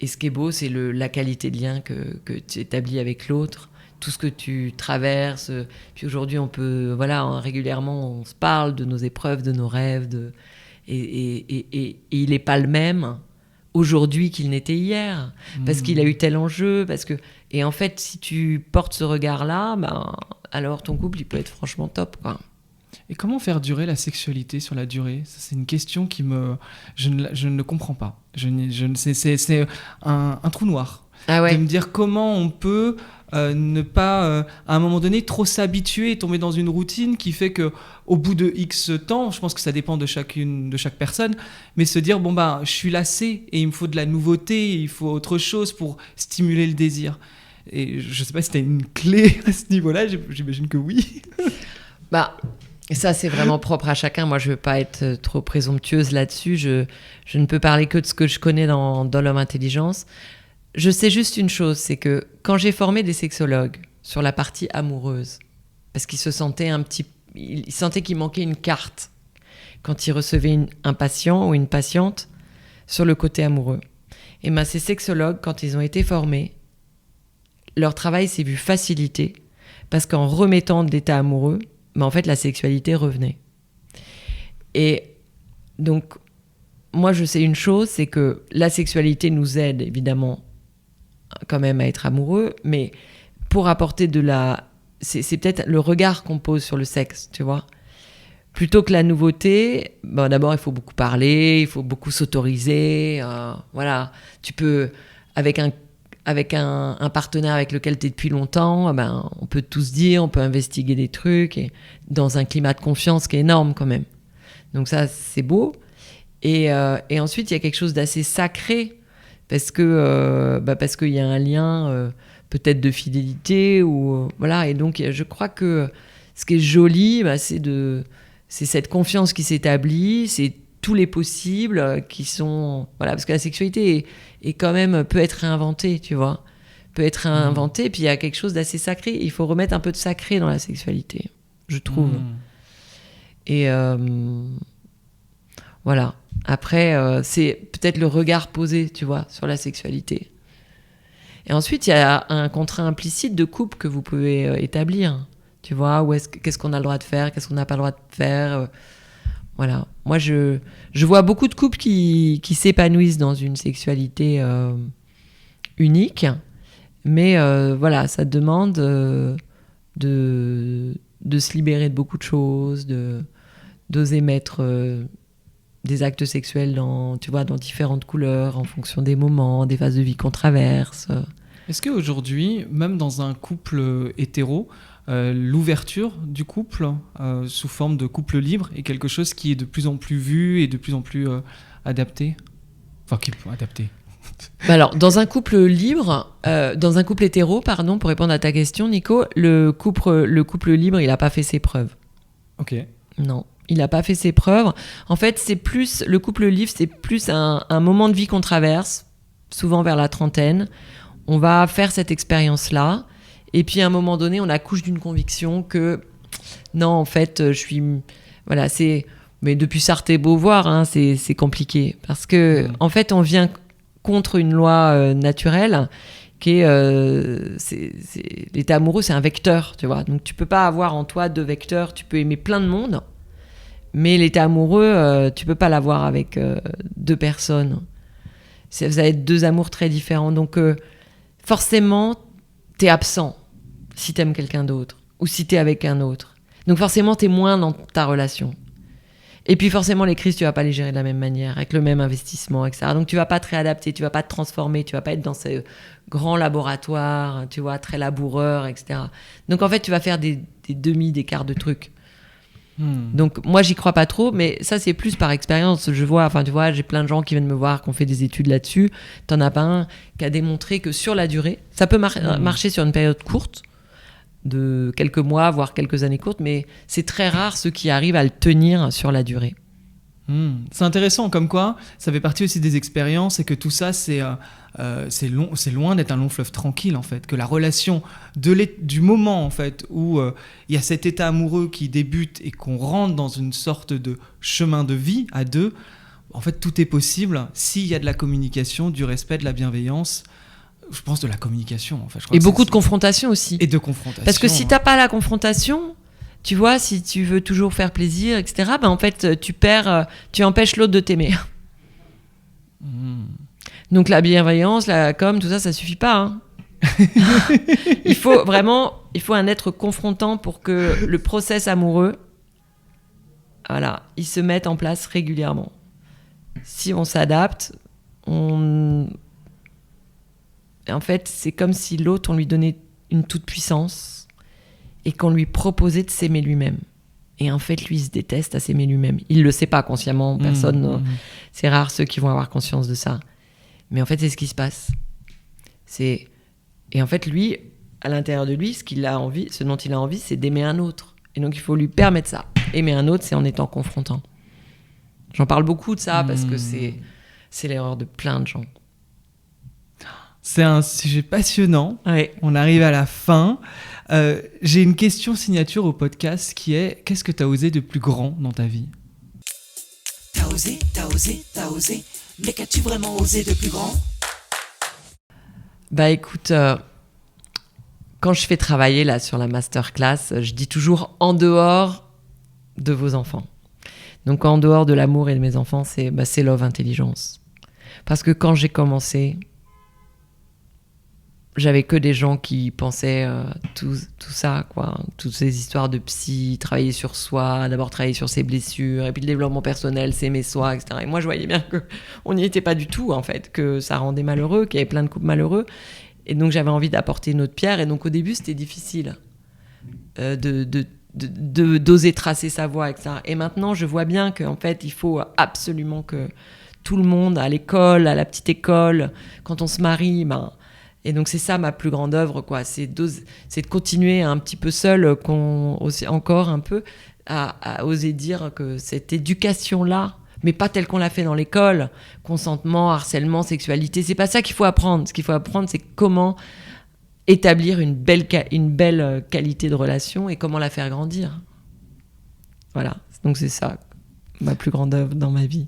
ce qui est beau, c'est la qualité de lien que tu établis avec l'autre, tout ce que tu traverses, puis aujourd'hui on peut, voilà, régulièrement on se parle de nos épreuves, de nos rêves, et il n'est pas le même aujourd'hui qu'il n'était hier, parce qu'il a eu tel enjeu, et en fait, si tu portes ce regard-là, ben, alors ton couple, il peut être franchement top, quoi. Et comment faire durer la sexualité sur la durée? Ça, c'est une question je ne comprends pas. C'est un trou noir. Ah ouais. De me dire comment on peut ne pas, à un moment donné, trop s'habituer et tomber dans une routine qui fait qu'au bout de X temps, je pense que ça dépend de chaque personne, mais se dire, bon ben, je suis lassé et il me faut de la nouveauté, il faut autre chose pour stimuler le désir. Et je ne sais pas si tu as une clé à ce niveau-là, j'imagine que oui. Bah, ça, c'est vraiment propre à chacun. Moi, je ne veux pas être trop présomptueuse là-dessus. Je ne peux parler que de ce que je connais dans Love Intelligence. Je sais juste une chose, c'est que quand j'ai formé des sexologues sur la partie amoureuse, parce qu'ils se sentaient ils sentaient qu'il manquait une carte quand ils recevaient un patient ou une patiente sur le côté amoureux. Et ben, ces sexologues, quand ils ont été formés, leur travail s'est vu facilité parce qu'en remettant de l'état amoureux, en fait, la sexualité revenait. Et donc, moi, je sais une chose, c'est que la sexualité nous aide, évidemment, quand même à être amoureux, mais pour apporter c'est peut-être le regard qu'on pose sur le sexe, tu vois. Plutôt que la nouveauté, d'abord, il faut beaucoup parler, il faut beaucoup s'autoriser, voilà. Tu peux, avec un partenaire avec lequel tu es depuis longtemps, on peut tout se dire, on peut investiguer des trucs, et dans un climat de confiance qui est énorme quand même. Donc ça, c'est beau. Et ensuite, il y a quelque chose d'assez sacré, parce qu'il y a un lien peut-être de fidélité, voilà. Et donc, je crois que ce qui est joli, c'est cette confiance qui s'établit, c'est tous les possibles qui sont... Voilà, parce que la sexualité est quand même, peut être réinventée, tu vois. Peut être réinventée, puis il y a quelque chose d'assez sacré. Il faut remettre un peu de sacré dans la sexualité, je trouve. Et voilà. Après, c'est peut-être le regard posé, tu vois, sur la sexualité. Et ensuite, il y a un contrat implicite de couple que vous pouvez établir. Tu vois, qu'est-ce qu'on a le droit de faire, qu'est-ce qu'on n'a pas le droit de faire. Voilà. Moi, je vois beaucoup de couples qui s'épanouissent dans une sexualité unique. Mais voilà, ça demande de se libérer de beaucoup de choses, d'oser mettre des actes sexuels dans différentes couleurs, en fonction des moments, des phases de vie qu'on traverse. Est-ce qu'aujourd'hui, même dans un couple hétéro, l'ouverture du couple sous forme de couple libre est quelque chose qui est de plus en plus vu et de plus en plus adapté? Enfin, qui est adapté. Alors, dans un couple libre, dans un couple hétéro, pardon, pour répondre à ta question, Nico, le couple libre, il n'a pas fait ses preuves. Ok. Non, il n'a pas fait ses preuves. En fait, le couple libre, c'est plus un moment de vie qu'on traverse, souvent vers la trentaine. On va faire cette expérience-là. Et puis, à un moment donné, on accouche d'une conviction que, non, en fait, je suis... Voilà, c'est... Mais depuis Sartre et Beauvoir, hein, c'est compliqué. Parce que, en fait, on vient contre une loi naturelle qui est... l'état amoureux, c'est un vecteur, tu vois. Donc, tu peux pas avoir en toi 2 vecteurs. Tu peux aimer plein de monde, mais l'état amoureux, tu peux pas l'avoir avec 2 personnes. Ça va être 2 amours très différents. Donc, forcément, t'es absent si t'aimes quelqu'un d'autre ou si t'es avec un autre. Donc forcément, t'es moins dans ta relation. Et puis forcément, les crises, tu vas pas les gérer de la même manière, avec le même investissement, etc. Donc tu vas pas te réadapter, tu vas pas te transformer, tu vas pas être dans ces grands laboratoires, tu vois, très laboureurs, etc. Donc en fait, tu vas faire des quarts de trucs. Donc moi, j'y crois pas trop, mais ça, c'est plus par expérience. Je vois, enfin tu vois, j'ai plein de gens qui viennent me voir, qui ont fait des études là-dessus. T'en as pas un qui a démontré que sur la durée, ça peut marcher sur une période courte, de quelques mois, voire quelques années courtes, mais c'est très rare ceux qui arrivent à le tenir sur la durée. C'est intéressant, comme quoi ça fait partie aussi des expériences et que tout ça c'est loin d'être un long fleuve tranquille en fait, que la relation du moment en fait où il y a cet état amoureux qui débute et qu'on rentre dans une sorte de chemin de vie à 2, en fait tout est possible s'il y a de la communication, du respect, de la bienveillance. Je pense de la communication en fait. Je crois et beaucoup de confrontation aussi. Et de confrontation. Parce que si t'as pas la confrontation, tu vois, si tu veux toujours faire plaisir, etc., ben en fait, tu empêches l'autre de t'aimer. Donc la bienveillance, la com, tout ça, ça suffit pas. Hein. il faut un être confrontant pour que le process amoureux, voilà, il se mette en place régulièrement. Si on s'adapte, en fait, c'est comme si l'autre, on lui donnait une toute-puissance et qu'on lui proposait de s'aimer lui-même. Et en fait, lui, il se déteste à s'aimer lui-même. Il le sait pas consciemment, personne. C'est rare ceux qui vont avoir conscience de ça. Mais en fait, c'est ce qui se passe. Et en fait, lui, à l'intérieur de lui, ce dont il a envie, c'est d'aimer un autre. Et donc, il faut lui permettre ça. Aimer un autre, c'est en étant confrontant. J'en parle beaucoup de ça parce que c'est l'erreur de plein de gens. C'est un sujet passionnant. Ouais. On arrive à la fin. J'ai une question signature au podcast qui est: qu'est-ce que tu as osé de plus grand dans ta vie? T'as osé, mais qu'as-tu vraiment osé de plus grand? Bah écoute, quand je fais travailler là sur la masterclass, je dis toujours en dehors de vos enfants. Donc en dehors de l'amour et de mes enfants, c'est Love Intelligence. Parce que quand j'ai commencé, j'avais que des gens qui pensaient tout ça, quoi. Toutes ces histoires de psy, travailler sur soi, d'abord travailler sur ses blessures, et puis le développement personnel, s'aimer soi, etc. Et moi, je voyais bien qu'on n'y était pas du tout, en fait, que ça rendait malheureux, qu'il y avait plein de couples malheureux. Et donc, j'avais envie d'apporter une autre pierre. Et donc, au début, c'était difficile d'oser tracer sa voie, etc. Et maintenant, je vois bien qu'en fait, il faut absolument que tout le monde, à l'école, à la petite école, quand on se marie, et donc c'est ça ma plus grande œuvre, quoi. C'est de continuer un petit peu seul, encore un peu, à oser dire que cette éducation-là, mais pas telle qu'on l'a fait dans l'école, consentement, harcèlement, sexualité, c'est pas ça qu'il faut apprendre. Ce qu'il faut apprendre, c'est comment établir une belle qualité de relation et comment la faire grandir. Voilà, donc c'est ça ma plus grande œuvre dans ma vie.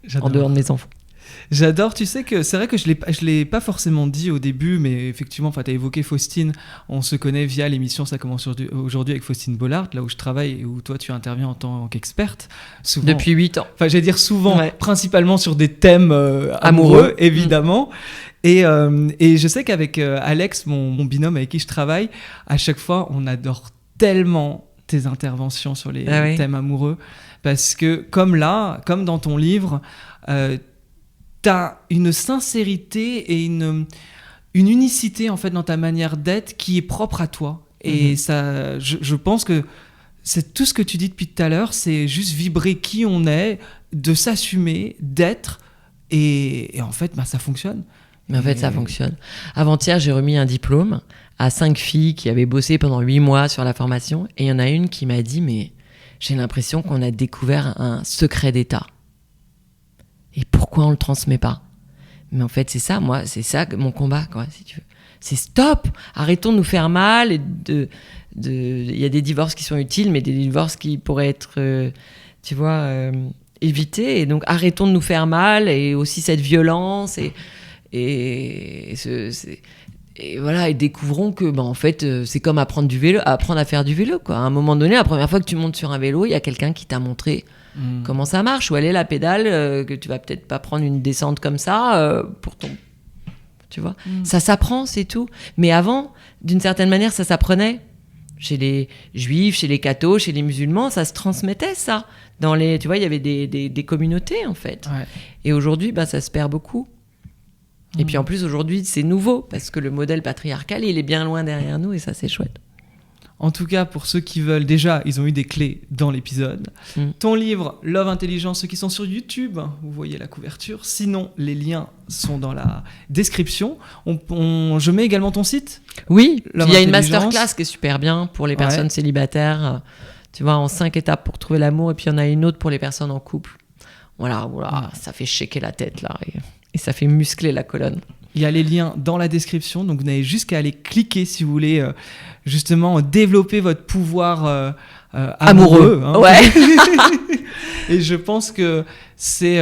J'adore. En dehors de mes enfants. J'adore, tu sais que c'est vrai que je l'ai pas forcément dit au début, mais effectivement, tu as évoqué Faustine, on se connaît via l'émission Ça commence aujourd'hui avec Faustine Bollard, là où je travaille et où toi tu interviens en tant qu'experte. Souvent, depuis 8 ans. Enfin, j'allais dire souvent, ouais. Principalement sur des thèmes amoureux, évidemment. Et je sais qu'avec Alex, mon binôme avec qui je travaille, à chaque fois, on adore tellement tes interventions sur les thèmes amoureux, parce que comme dans ton livre, t'as une sincérité et une une unicité en fait dans ta manière d'être qui est propre à toi. Et ça, je pense que c'est tout ce que tu dis depuis tout à l'heure, c'est juste vibrer qui on est, de s'assumer, d'être, et en fait, ça fonctionne. Mais en fait, ça fonctionne. Avant-hier, j'ai remis un diplôme à 5 filles qui avaient bossé pendant 8 mois sur la formation, et il y en a une qui m'a dit, mais j'ai l'impression qu'on a découvert un secret d'État. Et pourquoi on le transmet pas ? Mais en fait, c'est ça, moi, c'est ça mon combat, quoi, si tu veux. C'est stop, arrêtons de nous faire mal. Il y a des divorces qui sont utiles, mais des divorces qui pourraient être, évités. Et donc, arrêtons de nous faire mal, et aussi cette violence, et voilà, et découvrons que, en fait, c'est comme apprendre à faire du vélo, quoi. À un moment donné, la première fois que tu montes sur un vélo, il y a quelqu'un qui t'a montré comment ça marche, où elle est la pédale, que tu vas peut-être pas prendre une descente comme ça pour ton... Tu vois, ça s'apprend, c'est tout. Mais avant, d'une certaine manière, ça s'apprenait. Chez les juifs, chez les cathos, chez les musulmans, ça se transmettait, ça. Tu vois, il y avait des communautés, en fait. Ouais. Et aujourd'hui, ça se perd beaucoup. Et puis en plus, aujourd'hui, c'est nouveau, parce que le modèle patriarcal, il est bien loin derrière nous, et ça, c'est chouette. En tout cas, pour ceux qui veulent, déjà, ils ont eu des clés dans l'épisode. Ton livre, Love Intelligence, ceux qui sont sur YouTube, vous voyez la couverture. Sinon, les liens sont dans la description. Je mets également ton site. Oui, Love il y a une Intelligence. masterclass qui est super bien pour les personnes célibataires. Tu vois, en 5 étapes pour trouver l'amour, et puis il y en a une autre pour les personnes en couple. Voilà, ça fait shaker la tête, là, et ça fait muscler la colonne. Il y a les liens dans la description, donc vous n'avez juste qu'à aller cliquer si vous voulez justement développer votre pouvoir amoureux. Hein. Ouais. Et je pense que c'est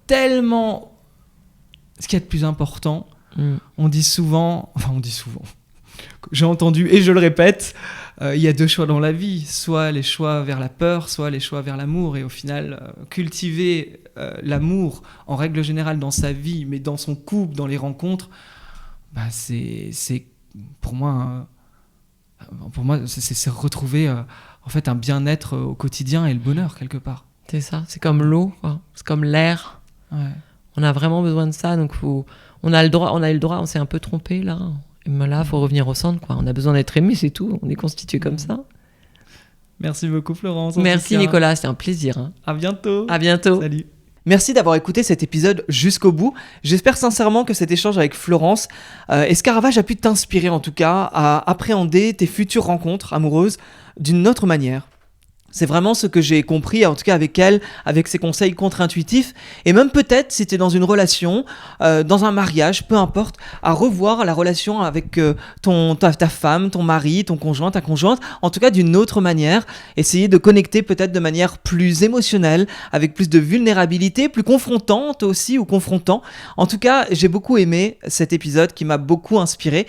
tellement ce qu'il y a de plus important. On dit souvent, j'ai entendu et je le répète, il y a 2 choix dans la vie, soit les choix vers la peur, soit les choix vers l'amour. Et au final, cultiver l'amour en règle générale dans sa vie, mais dans son couple, dans les rencontres, c'est pour moi c'est retrouver en fait un bien-être au quotidien et le bonheur quelque part. C'est ça, c'est comme l'eau, quoi. C'est comme l'air. Ouais. On a vraiment besoin de ça, donc on a eu le droit, on s'est un peu trompé là. Et là, faut revenir au centre, quoi. On a besoin d'être aimé, c'est tout. On est constitué comme ça. Merci beaucoup Florence. Merci Nicolas, c'était un plaisir. Hein. À bientôt. À bientôt. Salut. Merci d'avoir écouté cet épisode jusqu'au bout. J'espère sincèrement que cet échange avec Florence Escaravage a pu t'inspirer en tout cas à appréhender tes futures rencontres amoureuses d'une autre manière. C'est vraiment ce que j'ai compris, en tout cas avec elle, avec ses conseils contre-intuitifs. Et même peut-être, si tu es dans une relation, dans un mariage, peu importe, à revoir la relation avec ta femme, ton mari, ton conjoint, ta conjointe, en tout cas d'une autre manière. Essayer de connecter peut-être de manière plus émotionnelle, avec plus de vulnérabilité, plus confrontante aussi, ou confrontant. En tout cas, j'ai beaucoup aimé cet épisode qui m'a beaucoup inspiré.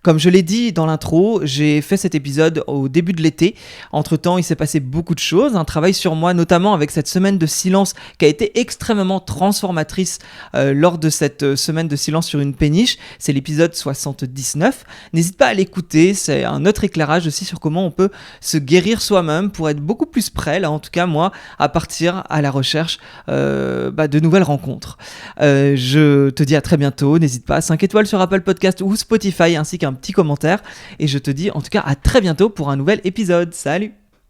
Comme je l'ai dit dans l'intro, j'ai fait cet épisode au début de l'été. Entre-temps, il s'est passé beaucoup de choses. Un travail sur moi, notamment avec cette semaine de silence qui a été extrêmement transformatrice lors de cette semaine de silence sur une péniche. C'est l'épisode 79. N'hésite pas à l'écouter. C'est un autre éclairage aussi sur comment on peut se guérir soi-même pour être beaucoup plus prêt, là en tout cas moi, à partir à la recherche de nouvelles rencontres. Je te dis à très bientôt. N'hésite pas, 5 étoiles sur Apple Podcast ou Spotify, ainsi qu'un petit commentaire, et je te dis en tout cas à très bientôt pour un nouvel épisode. Salut!